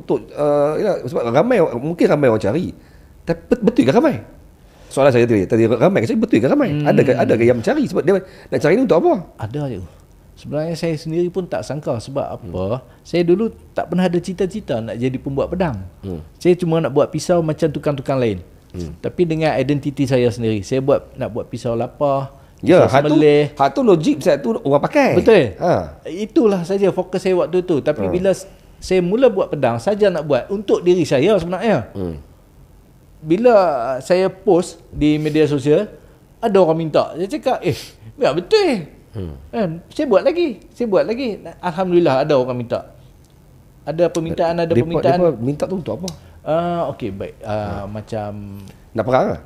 sebab mungkin ramai orang cari, tapi betul ke ramai? Soalan saya tadi ramai ke, betul ke ramai? Ada ke yang mencari? Sebab dia nak cari ni untuk apa? Ada je. Sebenarnya saya sendiri pun tak sangka. Sebab apa? Saya dulu tak pernah ada cita-cita nak jadi pembuat pedang. Saya cuma nak buat pisau macam tukang-tukang lain. Tapi dengan identiti saya sendiri, saya nak buat pisau lapar, Ya, hak tu logik saat tu orang pakai. Betul. Itulah saja fokus saya waktu tu. Tapi bila saya mula buat pedang, saja nak buat untuk diri saya sebenarnya. Bila saya post di media sosial, ada orang minta. Saya cakap, ya betul. Saya buat lagi. Alhamdulillah ada orang minta. Ada permintaan. Mereka minta tu untuk apa? Okey, baik. Macam nak perang lah.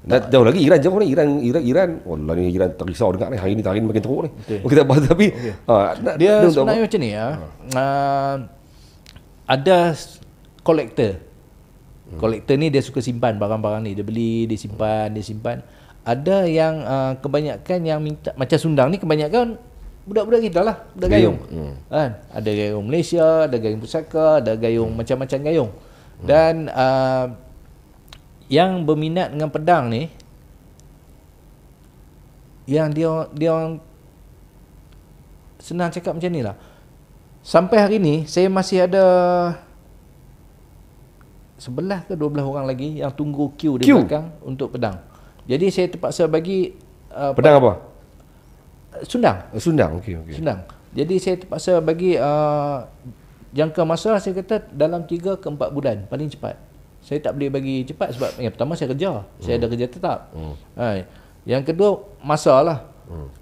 Jauh lagi Iran jauh ni. Iran. Wallah ni Iran tak risau dengar ni. Hari ni makin teruk ni. Kita bahas tapi dia sebenarnya macam ni ada kolektor. Kolektor ni dia suka simpan barang-barang ni. Dia beli, dia simpan. Ada yang kebanyakan yang minta, macam Sundang ni kebanyakan budak-budak kita lah, budak gayung. Kan? Ada gayung Malaysia, ada gayung pusaka, ada gayung macam-macam gayung. Dan yang berminat dengan pedang ni, yang dia orang senang cakap macam ni lah. Sampai hari ni saya masih ada 11 ke 12 orang lagi yang tunggu queue di belakang untuk pedang. Jadi saya terpaksa bagi pedang apa? Sundang. Okey. Sundang. Jadi saya terpaksa bagi jangka masa, saya kata dalam 3 ke 4 bulan paling cepat. Saya tak boleh bagi cepat sebab yang pertama saya kerja. Saya ada kerja tetap. Yang kedua masalah.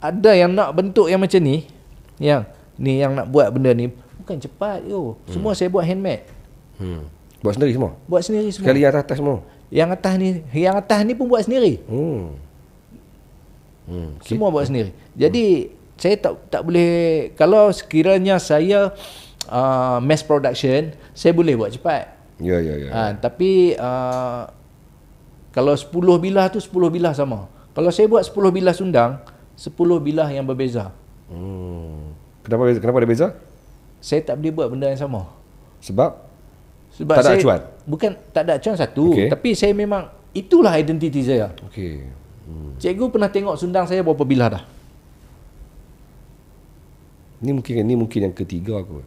Ada yang nak bentuk yang macam ni, yang nak buat benda ni bukan cepat yo. Semua saya buat handmade. Buat sendiri semua? Buat sendiri semua. Sekali atas semua? Yang atas ni pun buat sendiri. Semua buat sendiri. Jadi saya tak boleh, kalau sekiranya saya mass production, saya boleh buat cepat. Ya. Tapi kalau 10 bilah tu 10 bilah sama. Kalau saya buat 10 bilah Sundang, 10 bilah yang berbeza. Kenapa ada beza? Saya tak boleh buat benda yang sama. Sebab tak ada acuan? Bukan tak ada acuan satu, tapi saya memang itulah identiti saya. Cikgu pernah tengok Sundang saya berapa bilah dah? Ni mungkin yang ketiga aku.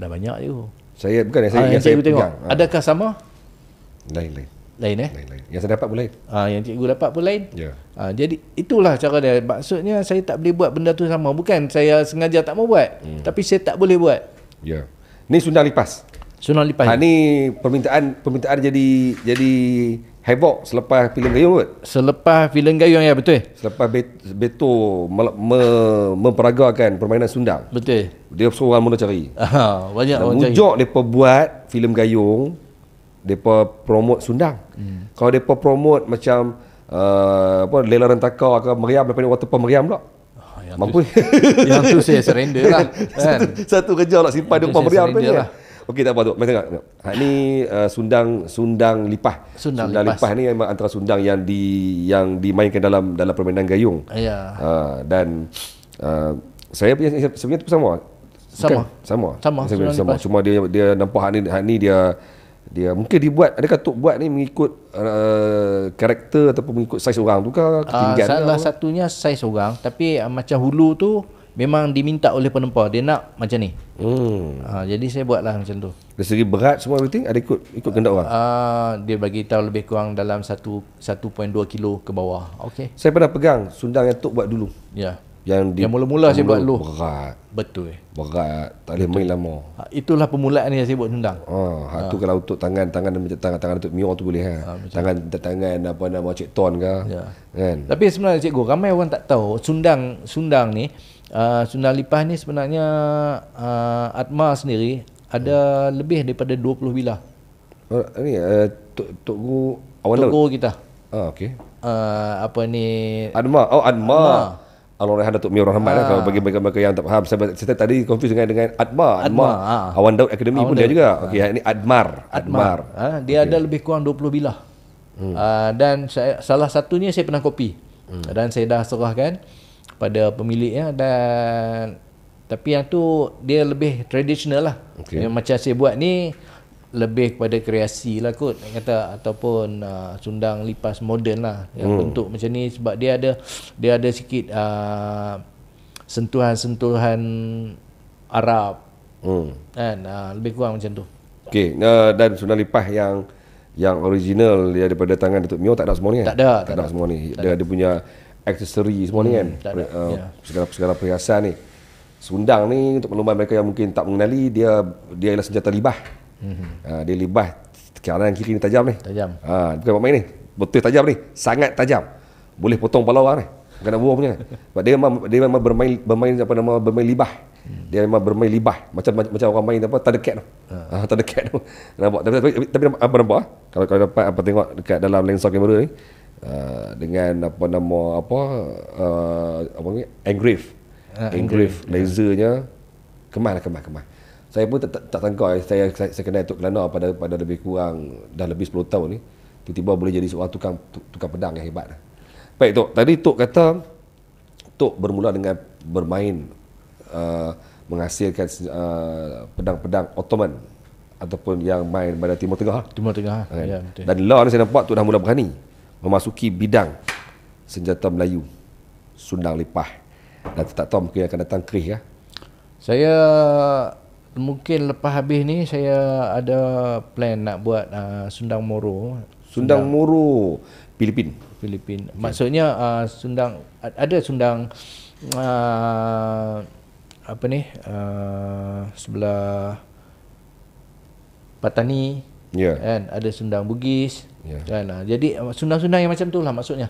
Dah banyak je. Saya bukan yang saya tengok. Adakah sama? Lain. Lain. Yang saya dapat pun lain. Yang cikgu dapat pun lain. Ya. Jadi itulah cara dia. Maksudnya saya tak boleh buat benda tu sama. Bukan saya sengaja tak mau buat, tapi saya tak boleh buat. Ya. Ni Sundang lipas. Ni permintaan jadi heboh selepas filem Gayung kot? Selepas filem Gayung, ya betul. Selepas Beto memperagakan permainan Sundang. Betul. Dia seorang mula cari. Banyak orang cari. Mujok mereka buat filem Gayung, mereka promote Sundang. Kalau mereka promote macam Lela Rentaka ke Meriam, lepas ni Waterpong Meriam pula. Mampu. Yang tu saya surrender lah. Satu kerja nak simpan depan Meriam tu je. Okey, tak apa tu. Mari tengok. Ni Sundang Lipah. Sundang Lipah ni memang antara Sundang yang dimainkan dalam permainan Gayung. Ya. Dan saya punya sebenarnya tu sama. Cuma dia nampak hak ni dia mungkin dibuat, adakah Tok buat ni mengikut karakter ataupun mengikut saiz orang tu ke ketinggian? Salah satunya saiz orang, tapi macam hulu tu memang diminta oleh penempa, dia nak macam ni. Jadi saya buatlah macam tu. Dari segi berat semua everything ada ikut kehendak orang. Dia bagi tahu lebih kurang dalam 1.2 kilo ke bawah. Okey. Saya pernah pegang Sundang yang Tok buat dulu. Ya. Yang mula-mula saya buat dulu. Berat. Betul. Berat. Tak boleh main lama. Itulah permulaan yang saya buat Sundang. Tu kalau untuk tangan untuk Mio tu boleh tangan apa nama Cik Ton ke. Kan. Tapi sebenarnya cikgu, ramai orang tak tahu Sundang ni, Sundang Lipah ni sebenarnya Atma sendiri ada lebih daripada 20 bilah. Ni Tok Guru awal Tok Guru kita. Okey. Apa ni? Adma. Allah Datuk Mio Rahman kalau bagi mereka yang tak faham, saya tadi confuse dengan Adma. Awan Daud Akademi pun dia juga. Okey, ini Admar. Dia ada lebih kurang 20 bilah. Dan salah satunya saya pernah kopi. Dan saya dah serahkan pada pemiliknya, dan tapi yang tu dia lebih tradisional lah. Yang macam saya buat ni lebih kepada kreasi lah kot kata, ataupun Sundang lipas moden lah yang bentuk macam ni, sebab dia ada sikit sentuhan-sentuhan Arab kan, lebih kurang macam tu. Okey, dan Sundang lipas yang original dia daripada tangan Datuk Mio tak ada semua ni kan? Tak ada semua ni. Dia punya aksesori semua ni kan. Segala perhiasan ni. Sundang ni untuk makluman mereka yang mungkin tak mengenali, dia ialah senjata libah. Dia libah kanan kiri ni tajam ni. Bukan buat main ni. Betul tajam ni. Sangat tajam. Boleh potong kepala orang ni. Bukan nak buang punya. Sebab dia memang bermain apa nama, bermain libah. Dia memang bermain libah macam orang main apa terdekat tu. Terdekat tu. Nampak tapi apa nampak? Kalau dapat apa tengok dekat dalam lensa kamera ni dengan apa nama apa ni engrave lasernya kemas. Saya pun tak sangka saya kenal Tok Kelana pada lebih kurang dah lebih 10 tahun ni. Tiba-tiba boleh jadi seorang tukang pedang yang hebat. Baik Tok, tadi Tok kata Tok bermula dengan bermain menghasilkan pedang-pedang Ottoman ataupun yang main pada Timur Tengah. Kan? Ya, betul. Dan lah ni saya nampak Tok dah mula berani memasuki bidang senjata Melayu, sundang lipah. Dan tak tahu mungkin akan datang kerih ya. Saya mungkin lepas habis ni saya ada plan nak buat sundang Moro. Sundang Moro, Filipin. Maksudnya sundang ada sundang apa ni sebelah Patani, kan, ada sundang Bugis, kan. Jadi sundang-sundang yang macam tu lah maksudnya.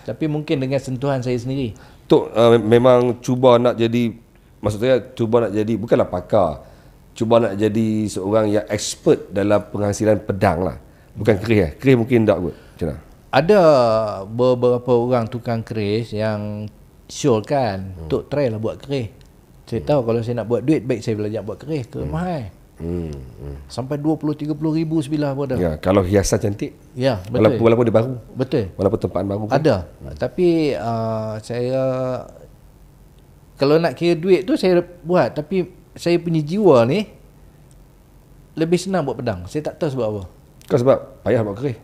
Tapi mungkin dengan sentuhan saya sendiri. Tok memang cuba nak jadi, maksud saya cuba nak jadi bukanlah pakar, cuba nak jadi seorang yang expert dalam penghasilan pedang lah. Bukan keris. Keris mungkin tak kot. Macam mana? Ada beberapa orang tukang keris yang sure kan, Tok try lah buat keris. Saya tahu kalau saya nak buat duit, baik saya belajar buat keris. Mahal. Sampai 20-30 ribu sebilah pun ada. Ya, kalau hiasan cantik. Ya, betul. Walaupun dia baru. Betul. Walaupun tempaan baru pun. Ada. Tapi saya kalau nak kira duit tu saya buat, tapi saya punya jiwa ni lebih senang buat pedang. Saya tak tahu sebab apa. Kau sebab payah buat keris.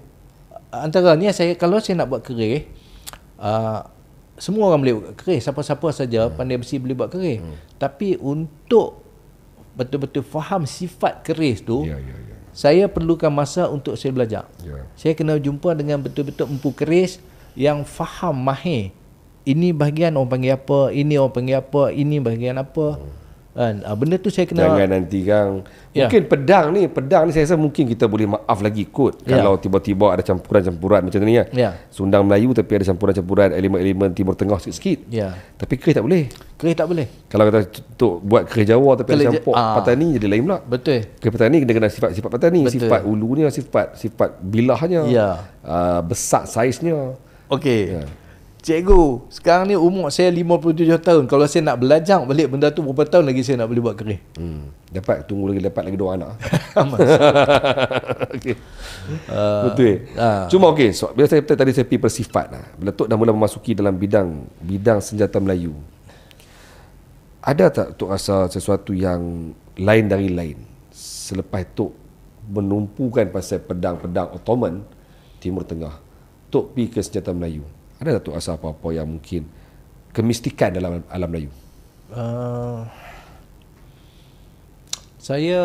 Antaranya kalau saya nak buat keris, semua orang boleh buat keris, siapa-siapa saja pandai besi boleh buat keris. Tapi untuk betul-betul faham sifat keris tu, saya perlukan masa untuk saya belajar. Saya kena jumpa dengan betul-betul empu keris yang faham mahir. Ini bahagian orang panggil apa, ini orang panggil apa, ini bahagian apa. Benda tu saya kena. Jangan nanti Kang. Mungkin pedang ni saya rasa mungkin kita boleh maaf lagi kot kalau tiba-tiba ada campuran-campuran macam ni ya. Sundang Melayu tapi ada campuran-campuran elemen-elemen Timur Tengah sikit-sikit. Tapi keris tak boleh. Keris tak boleh. Kalau kata untuk buat keris Jawa tapi ada campur Patani jadi lain pula. Betul. Keris Patani dengan sifat-sifat Patani, sifat ulunya, sifat bilahnya, besar saiznya. Okey. Cikgu, sekarang ni umur saya 57 tahun. Kalau saya nak belajar balik benda tu, berapa tahun lagi saya nak boleh buat keris? Tunggu lagi 2 anak. Okay. Betul. Cuma so, bila tadi saya pergi persifat lah. Bila Tok dah mula memasuki dalam bidang senjata Melayu, ada tak Tok rasa sesuatu yang lain dari lain selepas Tok menumpukan pasal pedang-pedang Ottoman Timur Tengah, Tok pergi ke senjata Melayu? Ada tak Tok rasa apa-apa yang mungkin kemistikan dalam alam Melayu? Saya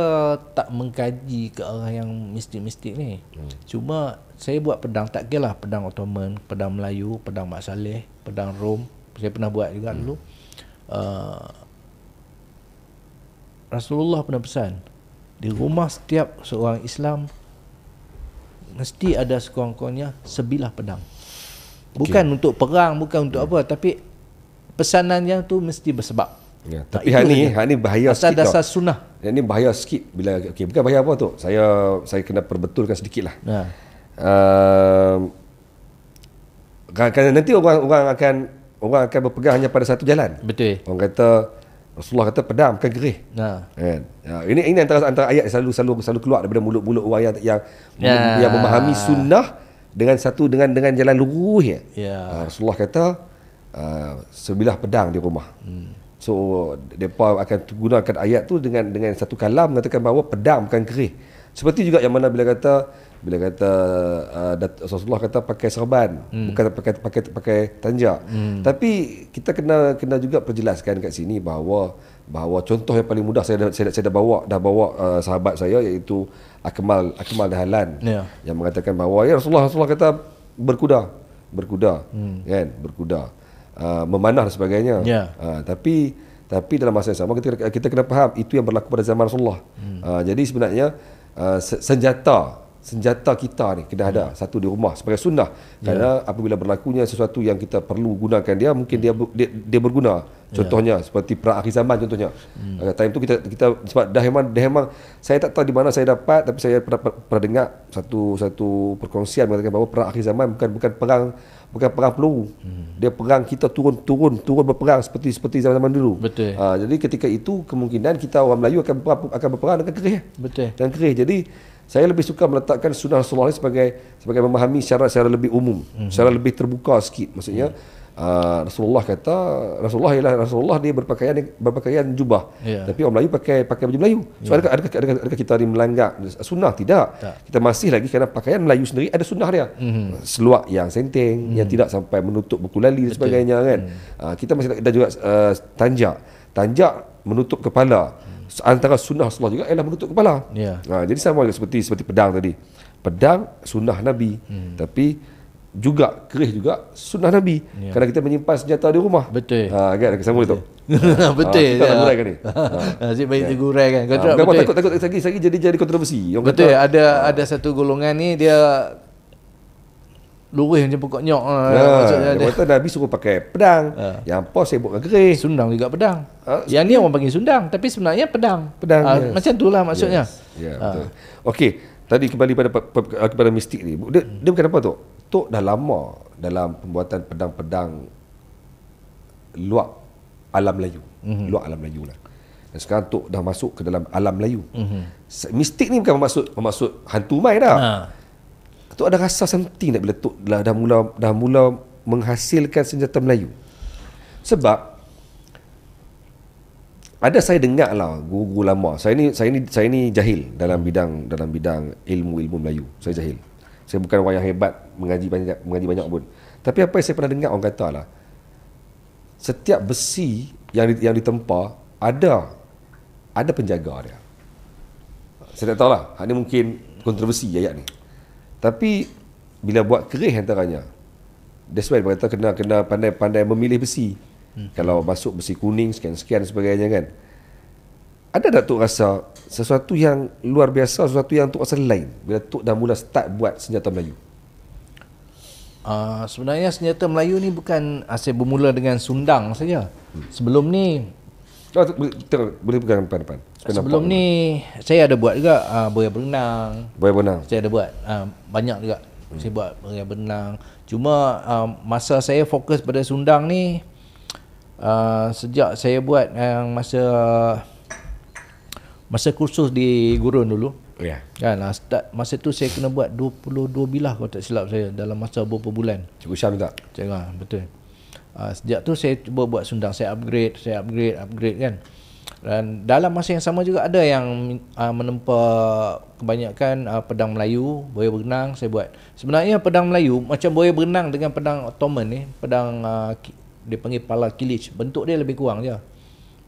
tak mengkaji ke arah yang mistik-mistik ni. Cuma saya buat pedang, tak kira lah pedang Ottoman, pedang Melayu, pedang Mak Saleh, pedang Rom. Saya pernah buat juga dulu. Rasulullah pernah pesan, di rumah setiap seorang Islam mesti ada sekurang-kurangnya sebilah pedang. Bukan untuk perang, bukan untuk apa, tapi pesanannya tu mesti bersebab. Tapi hak ni bahaya sikit. Dasar sunnah. Yang ni bahaya sikit bila bukan bahaya apa tu. Saya kena perbetulkan sedikit lah. Kan nanti orang akan berpegang hanya pada satu jalan. Betul. Orang kata Rasulullah kata pedang bukan keris. Ini antara ayat yang selalu keluar daripada mulut-mulut orang yang memahami sunnah dengan jalan lurus ya. Rasulullah kata sebilah pedang di rumah. So depa akan gunakan ayat tu dengan satu kalam mengatakan bahawa pedang bukan keris. Seperti juga yang mana bila kata Rasulullah kata pakai serban, bukan pakai tanjak. Tapi kita kena juga perjelaskan kat sini bahawa contoh yang paling mudah saya dah bawa sahabat saya iaitu Akmal Dahlan yang mengatakan bahawa Rasulullah kata berkuda. berkuda, kan, berkuda, memanah dan sebagainya. Tapi dalam masa yang sama kita kena faham itu yang berlaku pada zaman Rasulullah. Jadi sebenarnya senjata kita ni kena ada satu di rumah sebagai sunnah, kerana apabila berlakunya sesuatu yang kita perlu gunakan dia, mungkin dia berguna. Contohnya seperti perang akhir zaman contohnya. Time tu kita sebab dah memang saya tak tahu di mana saya dapat, tapi saya pernah dengar satu perkongsian mengatakan bahawa perang akhir zaman bukan perang peluru. Dia perang kita turun berperang seperti zaman dulu. Betul. Jadi ketika itu kemungkinan kita orang Melayu akan berperang dengan kerih. Betul. Dan kerih. Jadi saya lebih suka meletakkan sunnah Rasulullah sebagai memahami secara lebih umum, secara lebih terbuka sikit. Maksudnya Rasulullah dia berpakaian jubah. Tapi orang Melayu pakai baju Melayu. So adakah kita ni melanggar sunnah? Tidak. Kita masih lagi, kerana pakaian Melayu sendiri ada sunnah dia. Seluar yang senteng, yang tidak sampai menutup buku lali dan sebagainya, kan. Kita masih ada juga tanjak menutup kepala. Antara sunnah Rasulullah juga ialah menutup kepala. Jadi sama juga seperti pedang tadi. Pedang sunnah Nabi, tapi juga kerih juga sunnah Nabi. Kerana kita menyimpan senjata di rumah. Betul. Kan sama itu. Betul. Kita tak guraikan ni. Asyik baik tergurai kan. Takut lagi jadi kontroversi. Betul. Ada satu golongan ni dia lurus macam pokok nyok. Maksudnya dia kata Nabi suruh pakai pedang. Yang apa sibuk dengan kerih. Sundang juga pedang. Yang ni orang panggil sundang, tapi sebenarnya pedang. Yes. Macam itulah maksudnya. Betul. Okey, tadi kembali kepada mistik ni. Dia bukan apa tu? Tok dah lama dalam pembuatan pedang-pedang luar alam Melayu. Luar alam Melayu lah. Dan sekarang Tok dah masuk ke dalam alam Melayu. Mistik ni bukan bermaksud hantu mai dah. Tok ada rasa something bila Tok dah mula menghasilkan senjata Melayu. Sebab ada saya dengar lah guru-guru lama. Saya ni jahil dalam bidang ilmu Melayu. Saya jahil. Saya bukan orang yang hebat mengaji banyak pun. Tapi apa yang saya pernah dengar orang kata lah, setiap besi yang ditempa ada penjaga dia. Saya tak tahu lah. Ini mungkin kontroversi ayat ni. Tapi bila buat kerih antaranya, that's why dia kata kena pandai-pandai memilih besi. Kalau masuk besi kuning sekian sebagainya, kan. Ada tak Tok rasa sesuatu yang luar biasa, sesuatu yang Tok rasa lain bila Tok dah mula start buat senjata Melayu? Sebenarnya senjata Melayu ni bukan asyik bermula dengan sundang saja. Sebelum ni boleh pegang depan. Sebelum ni saya ada buat juga boya berenang. Saya ada buat banyak juga. Saya buat boya berenang. Cuma masa saya fokus pada sundang ni sejak saya buat yang masa kursus di Gurun dulu. Kan start masa tu saya kena buat 22 bilah kalau tak silap saya dalam masa beberapa bulan. Cikgu Syam tak? Betul. Sejak tu saya cuba buat sundang, saya upgrade kan. Dan dalam masa yang sama juga ada yang menempa kebanyakan pedang Melayu, boya berenang saya buat. Sebenarnya pedang Melayu macam boya berenang dengan pedang Ottoman ni, pedang dia panggil pala kilich, bentuk dia lebih kurang je.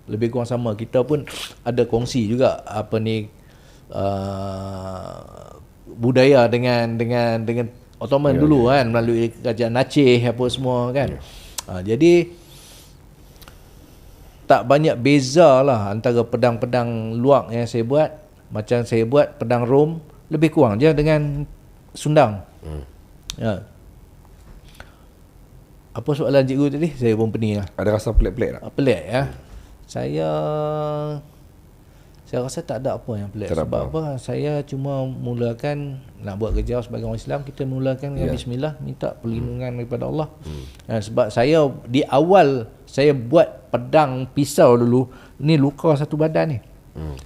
Lebih kurang sama. Kita pun ada kongsi juga budaya dengan Ottoman dulu kan, melalui kerajaan Aceh apa semua kan. Jadi tak banyak beza lah antara pedang-pedang luar yang saya buat. Macam saya buat pedang Rom, lebih kurang je dengan sundang. Apa soalan cikgu tadi? Saya pun pening lah. Ada rasa pelik-pelik tak? Pelik ya. Saya rasa tak ada apa yang pelik. Sebab apa? Saya cuma mulakan nak buat kerja sebagai orang Islam, kita mulakan dengan bismillah, minta perlindungan daripada Allah. Sebab saya di awal saya buat pedang pisau dulu, ni luka satu badan ni.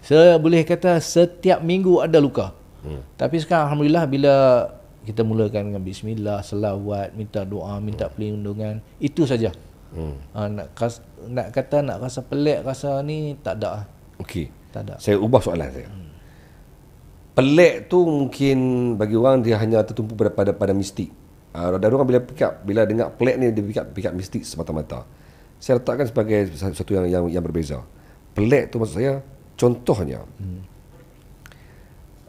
Saya boleh kata setiap minggu ada luka. Tapi sekarang alhamdulillah bila kita mulakan dengan bismillah, selawat, minta doa, minta perlindungan, itu saja. Nak rasa pelik, rasa ni tak ada. Okey. Tak ada. Saya ubah soalan saya. Pelik tu mungkin bagi orang dia hanya tertumpu pada mistik. Dan orang bila dengar pelik ni dia pikat mistik semata-mata. Saya letakkan sebagai satu yang berbeza. Pelik tu maksud saya, contohnya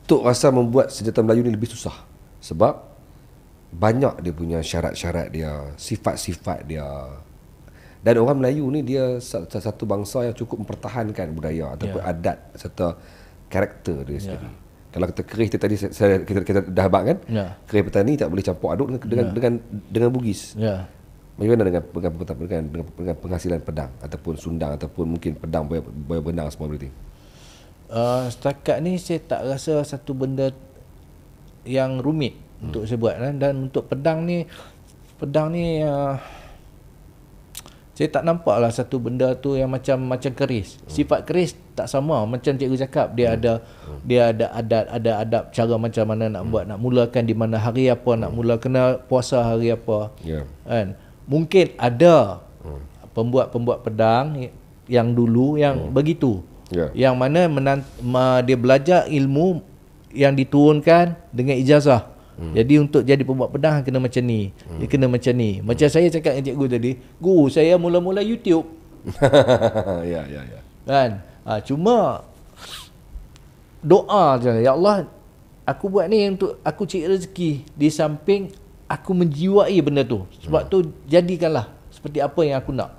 Tok rasa membuat senjata Melayu ni lebih susah. Sebab banyak dia punya syarat-syarat dia, sifat-sifat dia. Dan orang Melayu ni dia satu bangsa yang cukup mempertahankan budaya ataupun adat serta karakter dia sendiri. Kalau kita kerih tadi kita dah habaq kan? Kerih petani tak boleh campur aduk dengan Bugis. Bagaimana dengan penghasilan pedang ataupun sundang ataupun mungkin pedang boya benang semua berarti? Setakat ni saya tak rasa satu benda yang rumit untuk saya buat kan? Dan untuk pedang ni saya tak nampak lah satu benda tu yang macam keris. Sifat keris tak sama macam cikgu cakap, dia ada adab cara macam mana nak buat, nak mulakan di mana hari apa, nak mula kena puasa hari apa. Kan? Mungkin ada pembuat pedang yang dulu yang begitu. Yang mana dia belajar ilmu yang diturunkan dengan ijazah. Jadi untuk jadi pembuat pedang kena macam ni. Dia kena macam ni. Macam saya cakap dengan cikgu tadi, guru saya mula-mula YouTube. Ya. Kan? Cuma doa je, ya Allah, aku buat ni untuk aku cari rezeki di samping aku menjiwai benda tu. Sebab tu jadikanlah seperti apa yang aku nak.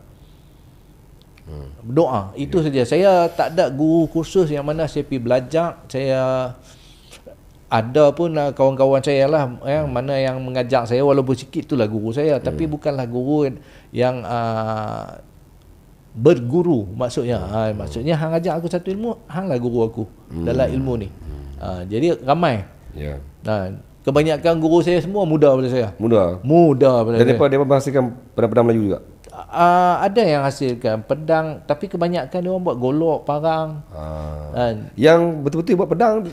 Berdoa itu saja. Saya tak ada guru kursus yang mana saya pergi belajar. Saya ada pun kawan-kawan saya lah yang mana yang mengajar saya, walaupun sikit itulah guru saya, tapi bukanlah guru yang berguru maksudnya. Maksudnya hang ajar aku satu ilmu, hang lah guru aku dalam ilmu ni. Jadi ramai. Kebanyakan guru saya semua muda pada saya. Muda pada saya. Dan dia menghasilkan pedang-pedang Melayu juga. Ada yang hasilkan pedang, tapi kebanyakan dia orang buat golok, parang. Yang betul-betul buat pedang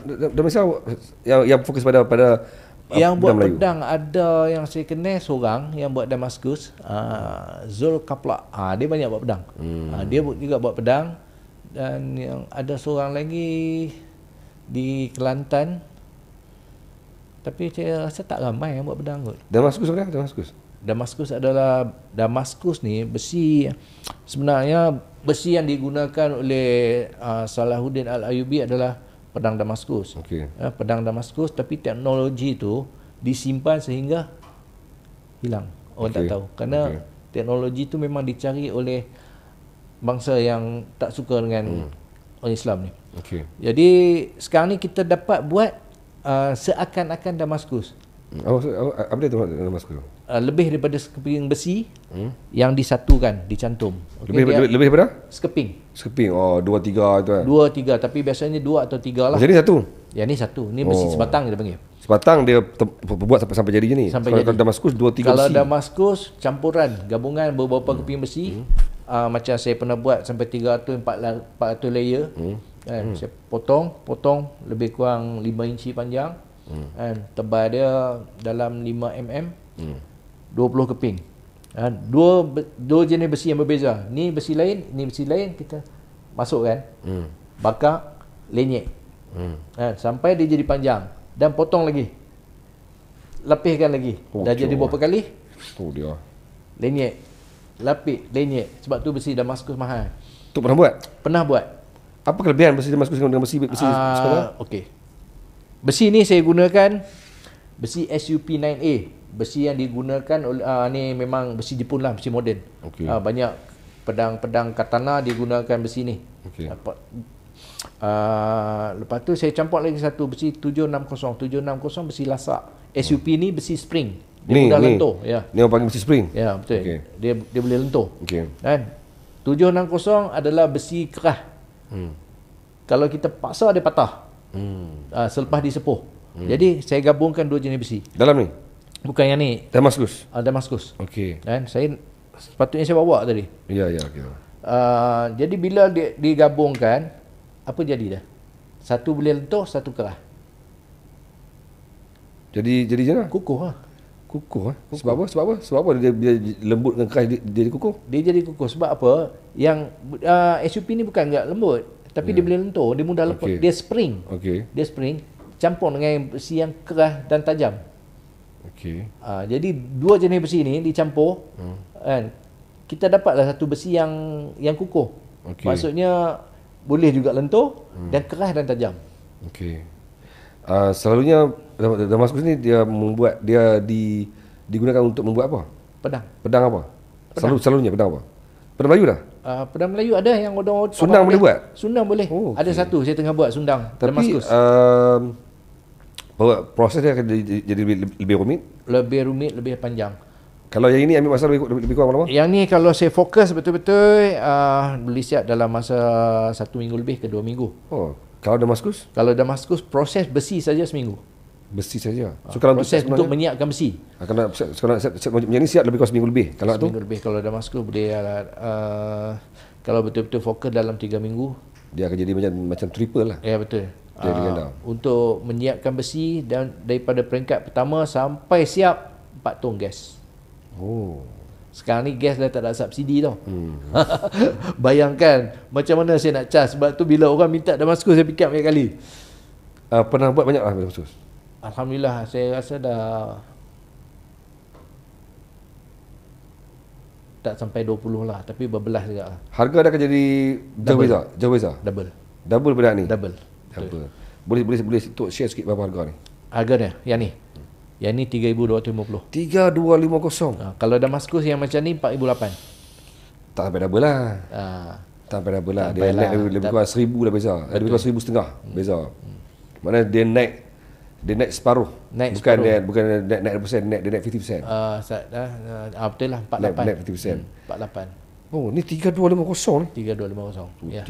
yang fokus pada yang buat Melayu. Pedang ada yang saya kenal seorang yang buat Damaskus, Zul Kapla. Dia banyak buat pedang. Dia juga buat pedang. Dan yang ada seorang lagi di Kelantan, tapi saya rasa tak ramai yang buat pedang kot. Damaskus apa? Damaskus ni besi, sebenarnya besi yang digunakan oleh Salahuddin Al-Ayyubi adalah pedang Damaskus. Pedang Damaskus, tapi teknologi tu disimpan sehingga hilang. Orang tak tahu. Kerana teknologi tu memang dicari oleh bangsa yang tak suka dengan orang Islam ni. Jadi sekarang ni kita dapat buat seakan-akan Damaskus. Apa dia tu Damaskus? Lebih daripada sekeping besi yang disatukan, dicantum. Lebih daripada? Sekeping. 2-3 tu kan? 2-3, tapi biasanya 2 atau 3 lah. Jadi satu? Ya, ni satu. Ni besi sebatang kita panggil. Sebatang dia buat sampai jadi ni. Kalau Damaskus 2-3 besi. Kalau Damaskus campuran, gabungan beberapa keping besi. Macam saya pernah buat sampai 300-400 layer. Saya potong lebih kurang 5 inci panjang. Tebal dia dalam 5 mm. 20 keping. Dua jenis besi yang berbeza. Ni besi lain, ni besi lain, kita masukkan. Bakar, lenyek. Sampai dia jadi panjang dan potong lagi. Lapihkan lagi. Dah jadi berapa kali? Tu dia. Lenyek. Lapis, lenyek. Sebab tu besi Damaskus mahal. Tu pernah buat? Pernah buat. Apa kelebihan besi Damaskus dengan besi sekolah? Okey. Besi ni saya gunakan besi SUP9A. Besi yang digunakan oleh ni memang besi Jepun lah, besi moden. Banyak pedang-pedang katana digunakan besi ni. Lepas tu saya campur lagi satu besi 760 besi lasak. SUP ni besi spring. Dia mudah lentur. Ni orang panggil besi spring. Ya, betul. Dia boleh lentur. Kan? 760 adalah besi kerah. Kalau kita paksa dia patah. Selepas disepuh. Jadi saya gabungkan dua jenis besi. Dalam ni? Bukan yang ni. Damaskus. Damaskus. Dan saya sepatutnya saya bawa tadi. Ya. Jadi bila digabungkan, apa jadi dah? Satu boleh lentur, satu kerah. Jadi je lah. Kukuh lah. Kukuh. Sebab apa dia lembut dengan keras dia jadi kukuh? Dia jadi kukuh sebab apa? Yang SUP ni bukan enggak lembut, tapi dia boleh lentur, dia mudah lepas. Dia spring. Dia spring campur dengan besi yang keras dan tajam. Jadi dua jenis besi ni dicampur, kan? Kita dapatlah satu besi yang kukuh. Maksudnya boleh juga lentur dan keras dan tajam. Selalunya Damaskus ni dia digunakan untuk membuat apa? Pedang apa? Selalunya pedang apa? Pedang Melayu dah? Pedang Melayu ada yang orang Sundang boleh buat? Sundang boleh. Ada satu saya tengah buat sundang Damaskus. Proses dia akan jadi lebih rumit? Lebih panjang. Kalau yang ini ambil masa lebih kurang berapa? Yang ni kalau saya fokus betul-betul boleh siap dalam masa 1 minggu lebih ke 2 minggu. Kalau Damaskus? Kalau Damaskus proses besi saja seminggu. Besi saja. So kalau proses untuk menyiapkan besi. Kalau yang ni siap lebih kurang seminggu lebih. Kalau seminggu lebih. Kalau Damaskus boleh kalau betul-betul fokus dalam 3 minggu, dia akan jadi macam triple lah. Ya betul. Untuk menyiapkan besi dan daripada peringkat pertama sampai siap 4 tong gas. Sekarang ni gas dah tak ada subsidi tau. Bayangkan macam mana saya nak cas. Sebab tu bila orang minta Damaskus saya pick up banyak kali. Pernah buat banyak lah Damaskus? Alhamdulillah saya rasa dah tak sampai 20 lah, tapi berbelas juga lah. Harga dah akan jadi jauh beza? Double benda ni? Double. Boleh untuk share sikit berapa harga ni? Harga dia yang ni 3,250. 3,250. Kalau Damaskus yang macam ni 4,800. Tak sampai double lah. Tak sampai double lah. Dia naik lebih kurang 1,000 dah beza. Lebih kurang 1,500 beza. Maknanya dia naik separuh. Bukan naik 100%, dia naik 50%. Betul lah 48. Naik 50%. 48. Ni 3,250 ni. 3,250. Ya.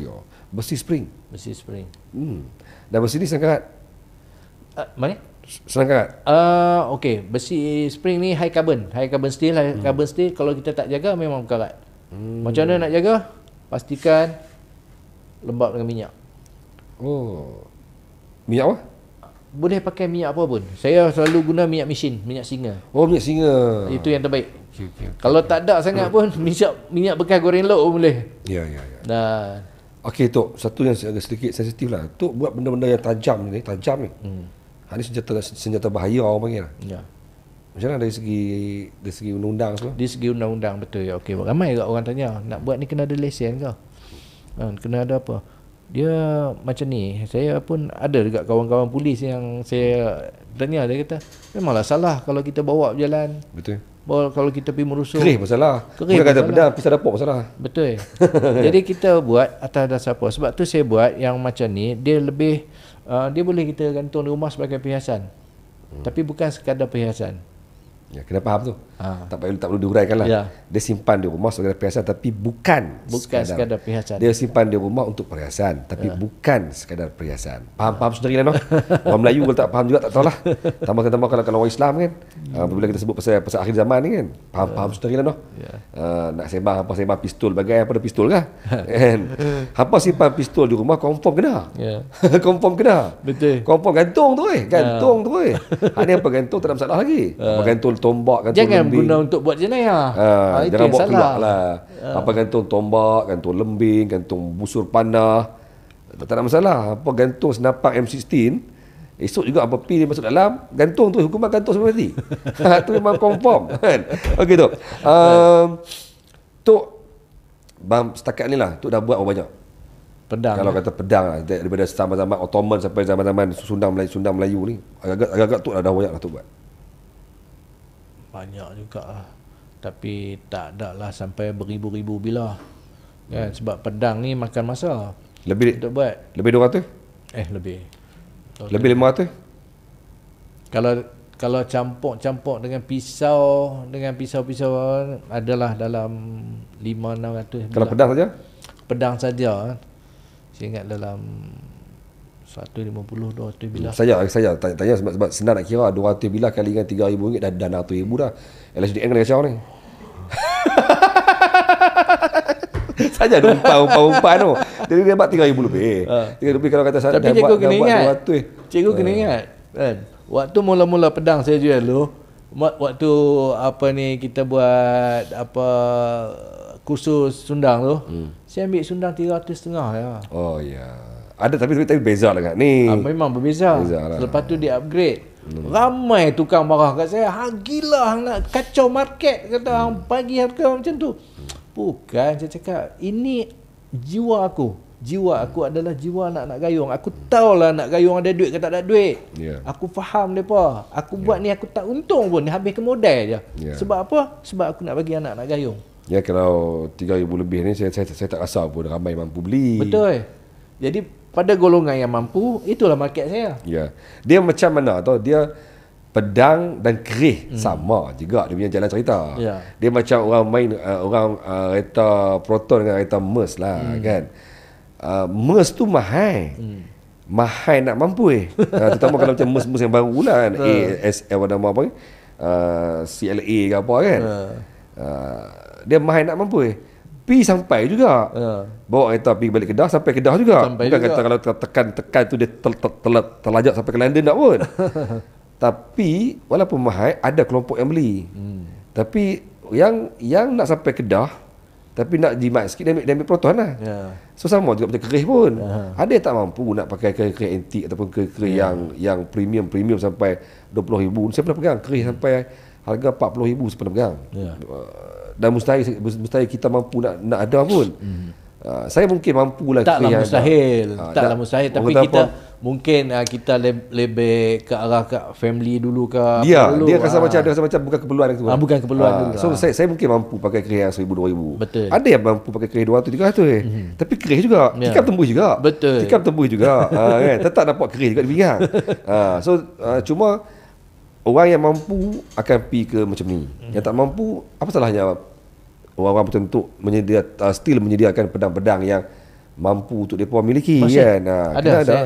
Besi spring. Dan besi ni senang karat. Mana? Senang karat. Okey, besi spring ni high carbon steel. Carbon steel kalau kita tak jaga memang berkarat. Macam mana nak jaga? Pastikan lembab dengan minyak. Minyak apa? Boleh pakai minyak apa pun. Saya selalu guna minyak mesin, minyak singa. Minyak singa. Itu yang terbaik. Okay. Kalau tak ada sangat pun minyak bekas goreng lok pun boleh. Ya. Okey Tok, satu yang sedikit sensitif lah. Tok buat benda-benda yang tajam ni. Ini senjata bahaya orang panggil lah. Ya. Macam mana dari segi undang-undang semua? Dari segi undang-undang betul ya. Okey, ramai juga orang tanya, nak buat ni kena ada lesen ke? Kena ada apa? Dia macam ni, saya pun ada dekat kawan-kawan polis yang saya tanya, dia kata memanglah salah kalau kita bawa berjalan. Betul. Kalau kita pergi merusuh. Kerih masalah. Bukan kata pedang, pisau dapur masalah. Betul. Jadi kita buat atas dasar apa? Sebab tu saya buat yang macam ni, dia lebih dia boleh kita gantung di rumah sebagai perhiasan. Tapi bukan sekadar perhiasan. Ya, kena faham tu. Tak perlu diuraikan lah. Ya. Dia simpan di rumah sebagai perhiasan tapi bukan sekadar perhiasan. Dia simpan di rumah untuk perhiasan tapi bukan sekadar perhiasan. Faham sendiri lah noh. Orang Melayu kalau tak faham juga tak tahulah. Tambah kalau orang Islam kan. Bila kita sebut pasal akhir zaman ni kan. Faham sendiri lah noh. Nak sembang pistol bagai apa ada pistol kah? Kan. Hampa simpan pistol di rumah confirm kena. Confirm kena. Betul. Confirm gantung tu Gantung tu Ni apa gantung tak ada masalah lagi. Gantung tombak, gantung jangan lembing. guna untuk buat jenayah. Jangan bawa keluar lah. Apa gantung tombak, gantung lembing, gantung busur panah. Tak ada masalah. Apa gantung senapak M16, esok juga apa pi dia masuk dalam, gantung tu hukuman gantung sampai mati. Tu memang confirm kan. Okey tu. Tok setakat ni lah Tok dah buat banyak pedang. Kalau kata pedang lah, daripada zaman-zaman Ottoman sampai zaman-zaman Sundang Melayu ni, agak-agak Tok dah banyak lah Tok buat. Banyak juga lah. Tapi tak ada lah sampai beribu-ribu bilah kan? Sebab pedang ni makan masa. Lebih untuk buat. Lebih 200? Lebih. Lebih 500? Kalau campur dengan pisau adalah dalam 500-600. Kalau pedang saja? Pedang saja saya ingat dalam 150-200 bilah. Saya tanya sebab senang nak kira 200 bilah kali dengan RM3,000 dah 600,000 dah. LSDN kena kacau ni. Saja umpan tu. Jadi dia dapat RM3,000 lebih. RM3,000 kalau kata saya tapi cikgu kena ingat. Cikgu kena ingat kan. Waktu mula-mula pedang saya jual dulu, waktu kita buat kursus sundang tu, saya ambil sundang 300.5 ya. Oh ya. Ada tapi beza lah kan ni. Memang berbeza. Selepas tu dia upgrade. Ramai tukang marah kat saya. Gila nak kacau market kata bagi harga macam tu. Bukan, saya cakap ini jiwa aku. Jiwa aku adalah jiwa anak-anak gayung. Aku tahulah anak gayung ada duit ke tak ada duit. Aku faham mereka. Aku buat ni aku tak untung pun, habis ke modal je. Sebab apa? Sebab aku nak bagi anak-anak gayung. Ya, kalau 3,000 lebih ni saya tak rasa pun ramai mampu beli. Betul. Jadi pada golongan yang mampu, itulah market saya. Ya. Dia macam mana tau? Dia pedang dan kerih sama juga dia punya jalan cerita. Dia macam orang main orang kereta Proton dengan kereta Merc lah kan. Merc tu mahal. Mahal nak mampu terutama kalau macam Merc yang baru lah kan. ASL nama apa ni? CLA ke apa kan. Dia mahal nak mampu Pi sampai juga. Bawa kereta pergi balik Kedah, sampai Kedah juga. Sampai bukan juga. Kata kalau tekan tu dia terlajak sampai ke London tak pun. Tapi walaupun mahal, ada kelompok yang beli. Tapi yang nak sampai Kedah tapi nak jimat sikit, dia ambil Proton lah. So sama juga macam kerih pun. Ada yang tak mampu nak pakai kerih antik ataupun kerih yang premium sampai 20,000. Saya pernah pegang kerih sampai harga 40,000 saya pernah pegang. Dan mustahil kita mampu nak ada pun. Saya mungkin mampulah. Taklah mustahil. Taklah mustahil, tapi kita mungkin kita lebih ke arah ke family dulu ke. Dia rasa macam bukan keperluan itu. Bukan keperluan dulu. So saya mungkin mampu pakai kerih yang 1,000-2,000. Betul. Ada yang mampu pakai kerih 200-300 tapi kerih juga. Tikam tembus juga. Betul. Tikam tembus juga. Kan? Tetap dapat kerih juga di pinggang. Cuma orang yang mampu akan pergi ke macam ni. Yang tak mampu, apa salahnya orang-orang tertentu still menyediakan pedang-pedang yang mampu untuk mereka miliki. Masih, kan?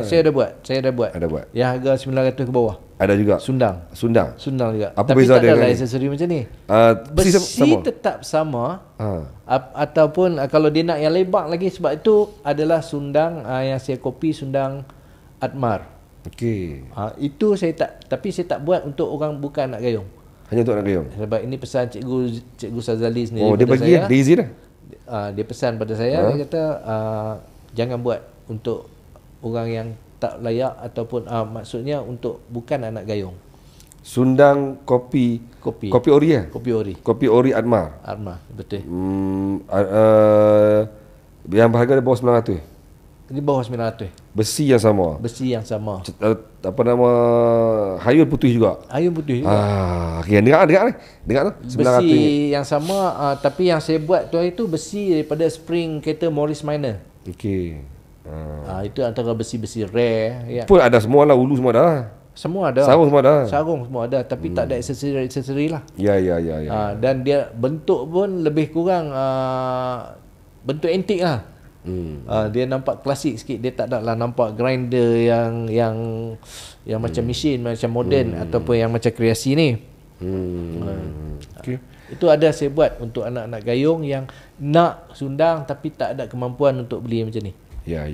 Saya ada buat. Ada buat. Yang harga 900 ke bawah. Ada juga. Sundang juga. Apa tapi beza tak dia ada aksesori macam ni. Besi sama. Tetap sama. Ataupun kalau dia nak yang lebar lagi, sebab itu adalah sundang yang saya kopi, sundang Atmar. Okey. Itu saya tak buat untuk orang bukan anak gayung. Hanya untuk anak gayung. Sebab ini pesan Cikgu Sazali sendiri. Dia bagi dia izin dah. Dia pesan pada saya, dia kata jangan buat untuk orang yang tak layak ataupun maksudnya untuk bukan anak gayung. Sundang kopi ori ya? Kopi ori Atmar, betul. Yang harga di bawah 900. Di bawah 900. Besi yang sama. Apa nama, hayun putih juga. Okay, dengar tu. Besi yang sama, tapi yang saya buat tu itu besi daripada spring kereta Morris Minor. Okey. Itu antara besi-besi rare ya. Pun ada semua lah, ulu semua ada. Semua ada. Sarung semua ada, tapi tak ada aksesori lah. Ya. Dan dia bentuk pun lebih kurang bentuk antik lah. Dia nampak klasik sikit. Dia tak nak lah nampak grinder yang macam mesin, macam moden ataupun yang macam kreasi ni. Itu ada saya buat untuk anak-anak gayung yang nak sundang tapi tak ada kemampuan untuk beli macam ni. Ya.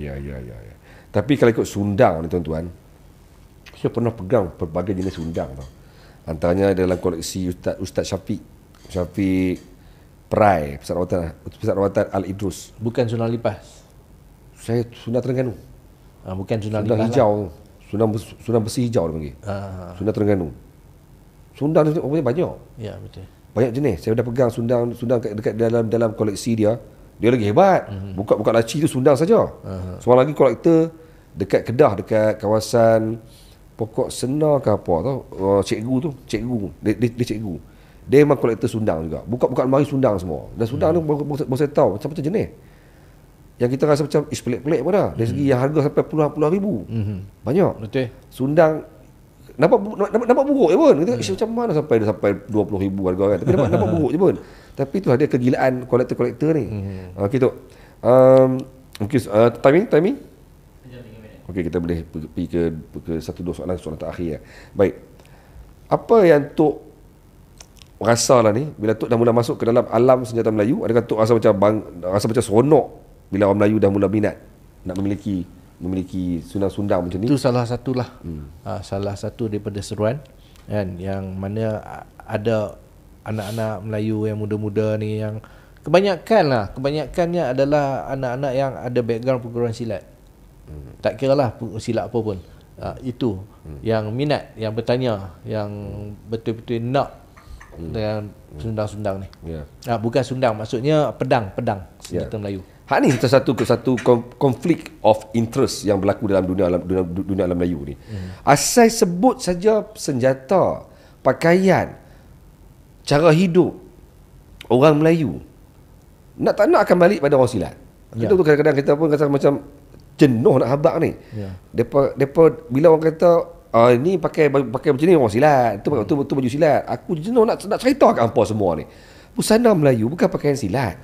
Tapi kalau ikut sundang ni tuan-tuan, saya pernah pegang berbagai jenis sundang tau. Antaranya dalam koleksi Ustaz Syafiq Perai, Pusat Rawatan Al-Idrus. Bukan sundang lipas. Saya sundang Terengganu. Bukan sundang lipas. Hijau. Sundang besi hijau dia panggil. Sundang Terengganu. Sundang tu banyak. Ya, betul. Banyak jenis. Saya dah pegang sundang dekat dalam koleksi dia. Dia lagi hebat. Buka laci tu sundang saja. Seorang lagi kolektor dekat Kedah, dekat kawasan Pokok Senar ke apa tau. Cikgu. Dia cikgu. Dia memang kolektor sundang juga. Buka almari sundang semua. Dan sundang tu baru saya tahu macam jenis. Yang kita rasa macam pelik-pelik pun dah. Dari segi yang harga sampai puluhan ribu. Banyak. Betul. Sundang nampak buruk je pun. Kita macam mana sampai 20,000 harga kan. Tapi nampak buruk je pun. Tapi tu ada kegilaan kolektor ni. Kita mungkin timing. Okey, kita boleh pergi ke satu dua soalan terakhir. Baik. Apa yang Tok rasa lah ni bila Tok dah mula masuk ke dalam alam senjata Melayu? Adakah Tok rasa macam seronok bila orang Melayu dah mula minat nak memiliki sundang-sundang macam ni? Itu salah satu lah. Salah satu daripada seruan kan, yang mana ada anak-anak Melayu yang muda-muda ni yang kebanyakannya adalah anak-anak yang ada background perguruan silat. Tak kira lah silat apa pun. Itu yang minat, yang bertanya, yang betul-betul nak dengan sundang-sundang ni. Bukan sundang, maksudnya pedang senjata Melayu. Hak ni satu konflik of interest yang berlaku dalam dunia alam Melayu ni. Asal sebut saja senjata, pakaian, cara hidup orang Melayu, nak tak nak akan balik pada orang silat. Kita tu kadang-kadang kita pun rasa macam jenuh nak habaq ni. Depa bila orang kata ni pakai macam ni orang silat, tu baju silat. Aku jenuh nak cerita kat hangpa semua ni. Busana Melayu bukan pakaian silat.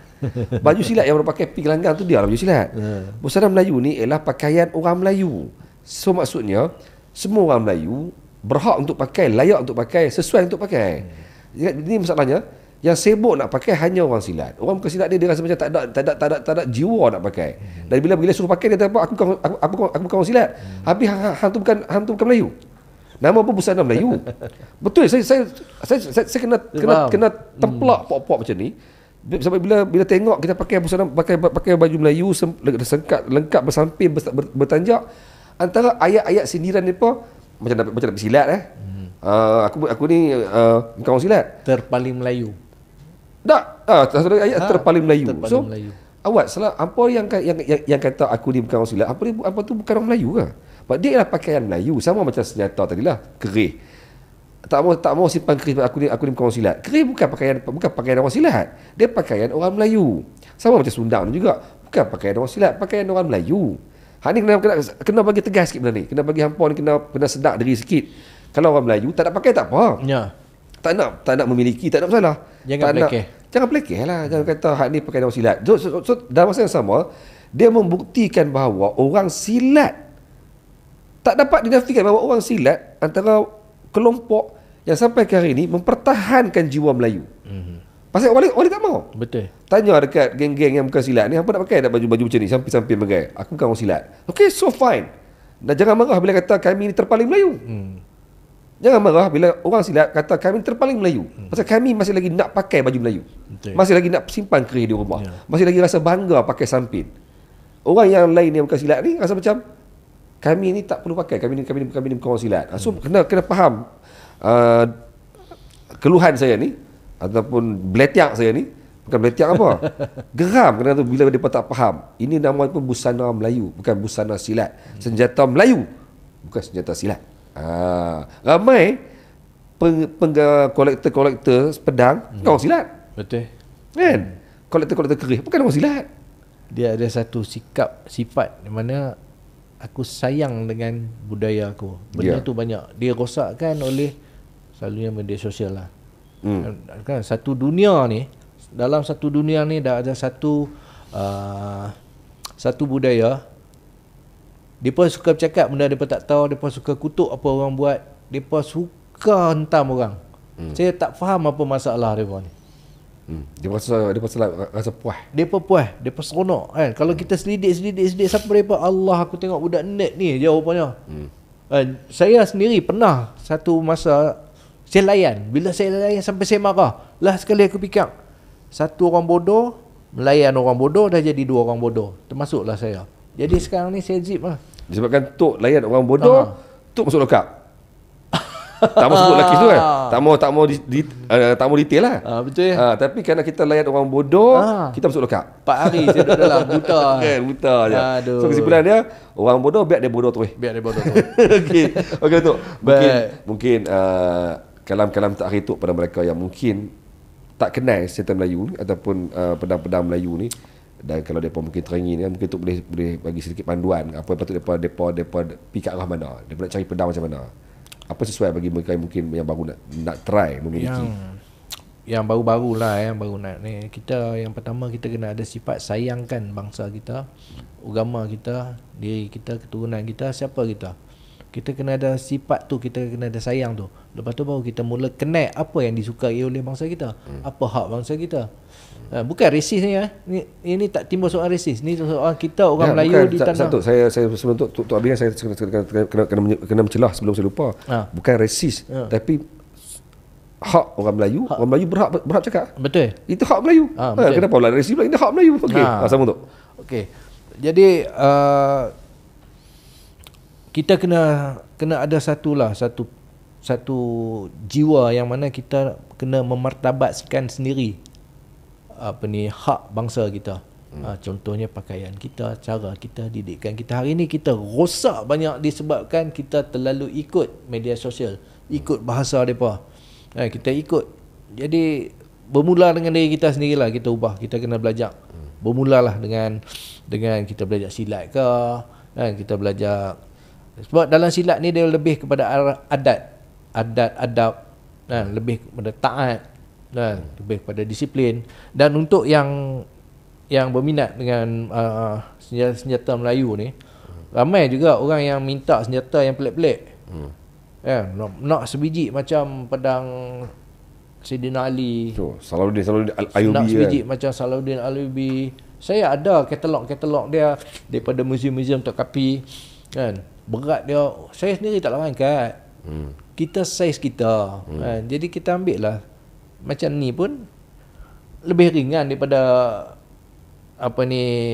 Baju silat yang orang pakai pergi gelanggang tu dia lah baju silat. Busana Melayu ni ialah pakaian orang Melayu. So maksudnya semua orang Melayu berhak untuk pakai, layak untuk pakai, sesuai untuk pakai. Ini masalahnya yang sibuk nak pakai hanya orang silat. Orang bukan silat dia rasa macam tak ada jiwa nak pakai. Dan bila suruh pakai dia kata apa, aku bukan orang silat. Habis hang tu bukan Melayu. Nama pun busana Melayu. Betul, saya kena templak pok-pok macam ni. Sampai bila tengok kita pakai busana, pakai baju Melayu lengkap bersamping bertanjak, antara ayat-ayat sindiran depa macam nak silat aku ni bukan orang silat, terpaling Melayu. Tak, satu ayat terpaling Melayu. So awak salah apa yang kata aku ni bukan orang silat, apa tu bukan orang Melayu ke? Sebab dia ialah pakaian Melayu, sama macam senjata tadilah, kerih. Tak mau simpan kerih aku ni bukan orang silat. Kerih bukan pakaian orang silat. Dia pakaian orang Melayu. Sama macam sundang juga, bukan pakaian orang silat, pakaian orang Melayu. Hak ni kena bagi tegas sikit benda ni. Kena bagi hangpa ni kena sedar diri sikit. Kalau orang Melayu tak nak pakai tak apa. Ya. Tak nak memiliki, tak nak masalah. Jangan pelekeh lah. Jangan kata hak ni pakaian orang silat. So dalam masa yang sama, dia membuktikan bahawa orang silat tak dapat dinafikan bahawa orang silat antara kelompok yang sampai ke hari ini mempertahankan jiwa Melayu. Pasal wali tak mau. Betul. Tanya dekat geng-geng yang bukan silat ni, apa nak pakai tak baju-baju macam ni, samping-samping bagai. Aku bukan orang silat. Okay, so fine. Dan jangan marah bila kata kami ni terpaling Melayu. Jangan marah bila orang silat kata kami ni terpaling Melayu. Pasal kami masih lagi nak pakai baju Melayu. Betul. Masih lagi nak simpan kerih di rumah. Masih lagi rasa bangga pakai samping. Orang yang lain yang bukan silat ni rasa macam kami ni tak perlu pakai, kami ni bukan orang silat. So kena faham keluhan saya ni ataupun beletiak saya ni, bukan beletiak apa. Geram kerana tu bila mereka tak faham. Ini nama pun busana Melayu, bukan busana silat. Senjata Melayu, bukan senjata silat. Ramai kolektor pedang bukan orang silat. Betul. Kan? Kolektor kerih bukan orang silat. Dia ada satu sifat di mana aku sayang dengan budaya aku. Benda tu banyak dia rosakkan oleh selalunya media sosial lah. Kan satu dunia ni, dalam satu dunia ni dah ada satu budaya. Depa suka bercakap benda depa tak tahu, depa suka kutuk apa orang buat, depa suka hentam orang. Saya tak faham apa masalah depa ni. Depa rasa puas. Depa seronok kan. Kalau kita selidik siapa depa, Allah aku tengok budak net ni jawapannya. Saya sendiri pernah satu masa saya layan. Bila saya layan sampai saya marah. Lah sekali aku fikir, satu orang bodoh melayan orang bodoh dah jadi dua orang bodoh. Termasuklah saya. Jadi sekarang ni saya zip lah. Disebabkan Tok layan orang bodoh, Tok masuk lokap. Tak mau sebut lelaki tu kan. Tak mau detail lah. Betul. Tapi kerana kita layan orang bodoh, kita masuk lokap. 4 hari saya duduk dalam buta. Kan, buta je. So kesimpulan dia, orang bodoh biar dia bodoh terus. Okey. Okey Tok. Mungkin kalam-kalam terakhir Tok pada mereka yang mungkin tak kenal setan Melayu ni ataupun pedang-pedang Melayu ni, dan kalau depa mungkin teringin kan, mungkin Tok boleh bagi sedikit panduan apa yang patut depa pergi ke arah mana, depa nak cari pedang macam mana, apa sesuai bagi mereka yang mungkin yang baru nak try memiliki. Yang baru-baru lah yang baru nak ni, kita yang pertama kita kena ada sifat sayangkan bangsa kita, agama kita, diri kita, keturunan kita, siapa kita. Kita kena ada sifat tu, kita kena ada sayang tu. Lepas tu baru kita mula connect apa yang disukai oleh bangsa kita, apa hak bangsa kita. Bukan resis ni ini tak timbul soal resis. Ni soal kita orang Melayu di tanah. Satu saya sebelum Tok habis saya kena mencelah sebelum saya lupa. Bukan resis, tapi hak orang Melayu. Orang Melayu berhak cakap. Betul. Itu hak Melayu. Kenapa pula resis pula? Ini hak Melayu. Okey. Sama Tok. Okey. Jadi kita kena ada satu jiwa yang mana kita kena memartabatkan sendiri hak bangsa kita. Contohnya pakaian kita, cara kita, didikan kita. Hari ni kita rosak banyak disebabkan kita terlalu ikut media sosial, ikut bahasa mereka. Kita ikut. Jadi bermula dengan diri kita sendirilah, kita ubah. Kita kena belajar. Bermulalah dengan kita belajar silat ke, kita belajar. Sebab dalam silat ni dia lebih kepada adab, lebih kepada taat, lebih kepada disiplin. Dan untuk yang berminat dengan senjata Melayu ni, ramai juga orang yang minta senjata yang pelik-pelik. Nak sebiji macam pedang Sayyidina Ali, Salahuddin Al-Ayyubi, nak sebiji macam Salahuddin Al-Ayyubi. Saya ada katalog dia daripada muzium-muzium Tok Kapi, kan. Berat dia saya sendiri tak lawan angkat. Kita saiz kita, kan. Jadi kita ambil lah macam ni pun lebih ringan daripada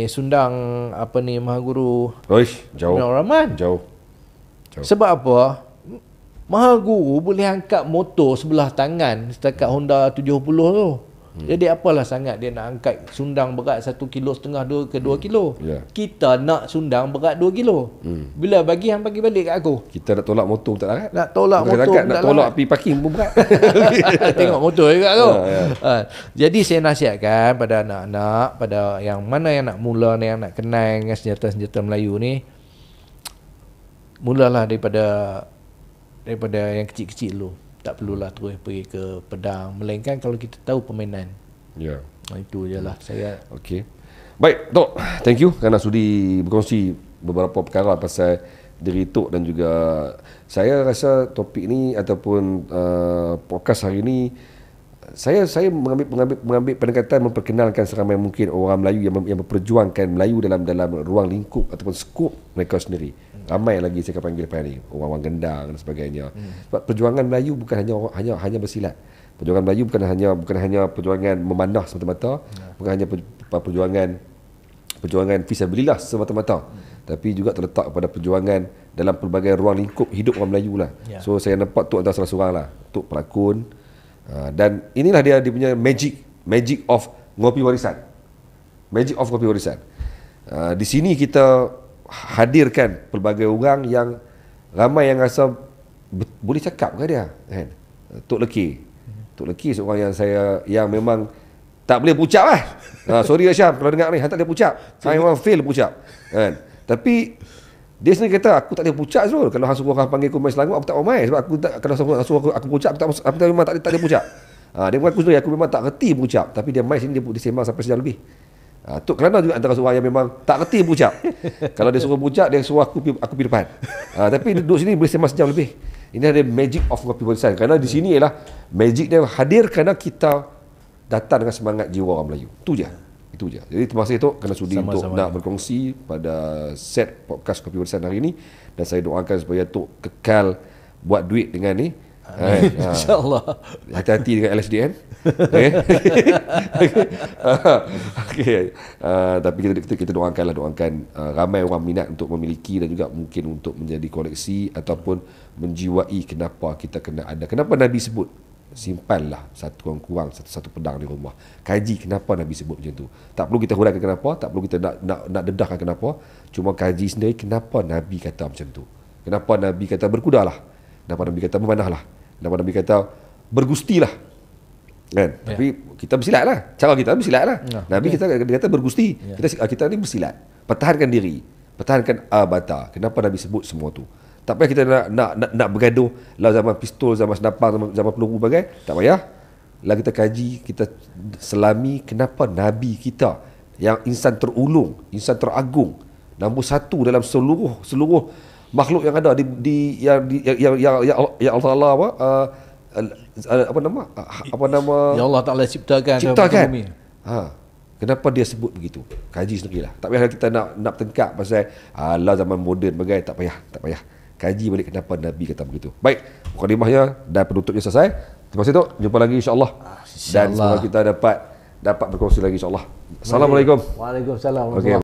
sundang Mahaguru. Jauh. Rahman. Jauh. Sebab apa? Mahaguru boleh angkat motor sebelah tangan setakat Honda 70 tu. Jadi apalah sangat dia nak angkat sundang berat 1,5 kilo ke 2 kilo. Kita nak sundang berat 2 kilo. Bila bagi hang bagi balik kat aku. Kita nak tolak motor tak larat. Nak tolak motor tak nak tolak api parking pun berat. Tengok motor juga tu. Jadi saya nasihatkan pada anak-anak, pada yang mana yang nak mula ni, yang nak kenal dengan senjata-senjata Melayu ni, mulalah daripada yang kecil-kecil dulu. Tak perlulah terus pergi ke pedang, melainkan kalau kita tahu permainan. Itu je lah saya. Okey. Baik, Tok. Thank you kerana sudi berkongsi beberapa perkara pasal diri Tok, dan juga saya rasa topik ni ataupun podcast hari ni saya mengambil pendekatan memperkenalkan seramai mungkin orang Melayu yang memperjuangkan Melayu dalam ruang lingkup ataupun skop mereka sendiri. Ramai lagi saya akan panggil lepas ni, orang-orang gendang dan sebagainya. Sebab perjuangan Melayu bukan hanya bersilat. Perjuangan Melayu bukan hanya perjuangan memanah semata-mata, bukan hanya perjuangan fisabilillah semata-mata, tapi juga terletak pada perjuangan dalam pelbagai ruang lingkup hidup orang Melayu lah. So saya nampak Tok antara salah seorang lah, Tok pelakon. Dan inilah dia punya magic of ngopi warisan. Magic of ngopi warisan. Di sini kita hadirkan pelbagai orang yang ramai yang rasa boleh cakap ke dia, kan. Tok Leki seorang yang memang tak boleh pucap lah. Sorry Syam kalau dengar ni, hang tak boleh pucap. Hang memang fail pucap, kan. Tapi dia sendiri kata aku tak boleh pucap Zul. Kalau hang suruh orang panggil aku main Selangor, aku tak mau main sebab kalau suruh aku pucap aku memang tak boleh pucap. Dia mengaku sendiri aku memang tak reti pucap, tapi dia main sini dia sembang sampai sejam lebih. Tok Kelana juga antara seorang yang memang tak reti pucap. Kalau dia suruh pucap, dia suruh aku pergi depan. Tapi duduk sini boleh sembang sejam lebih. Ini ada magic of ngopi warisan. Kerana di sini ialah magic dia hadir kerana kita datang dengan semangat jiwa orang Melayu. Itu je. Jadi terima kasih Tok kerana sudi untuk nak berkongsi pada set podcast Ngopi Warisan hari ini, dan saya doakan supaya Tok kekal buat duit dengan ni. InsyaAllah. Hati-hati dengan LSDN. Okay. Tapi kita doakan ramai orang minat untuk memiliki dan juga mungkin untuk menjadi koleksi ataupun menjiwai kenapa kita kena ada. Kenapa Nabi sebut simpanlah kurang satu pedang di rumah. Kaji kenapa Nabi sebut macam tu. Tak perlu kita huraikan kenapa, tak perlu kita nak dedahkan kenapa. Cuma kaji sendiri kenapa Nabi kata macam tu. Kenapa Nabi kata berkudalah. Kenapa Nabi kata memanahlah. Kenapa Nabi kata bergustilah. Kan? Tapi kita bersilat lah. Cara kita bersilat lah. Nabi dia kata bergusti. Kita ni bersilat. Pertahankan diri. Pertahankan bata. Kenapa Nabi sebut semua tu? Tak payah kita nak bergaduh lah zaman pistol, zaman senapang, zaman peluru bagai. Tak payah. Lah kita kaji, kita selami kenapa Nabi kita yang insan terulung, insan teragung, nombor satu dalam seluruh makhluk yang ada yang Allah apa nama ya Allah Taala ciptakan. Kenapa dia sebut begitu? Kaji sendirilah. Tak payah kita nak tengkak pasal Allah zaman moden bagai. Tak payah. Kaji balik kenapa Nabi kata begitu. Baik, mukadimahnya dan penutupnya selesai. Terima kasih Tok. Jumpa lagi insya-Allah. Dan semoga kita dapat berkongsi lagi insya-Allah. Assalamualaikum. Waalaikumsalam. Okay.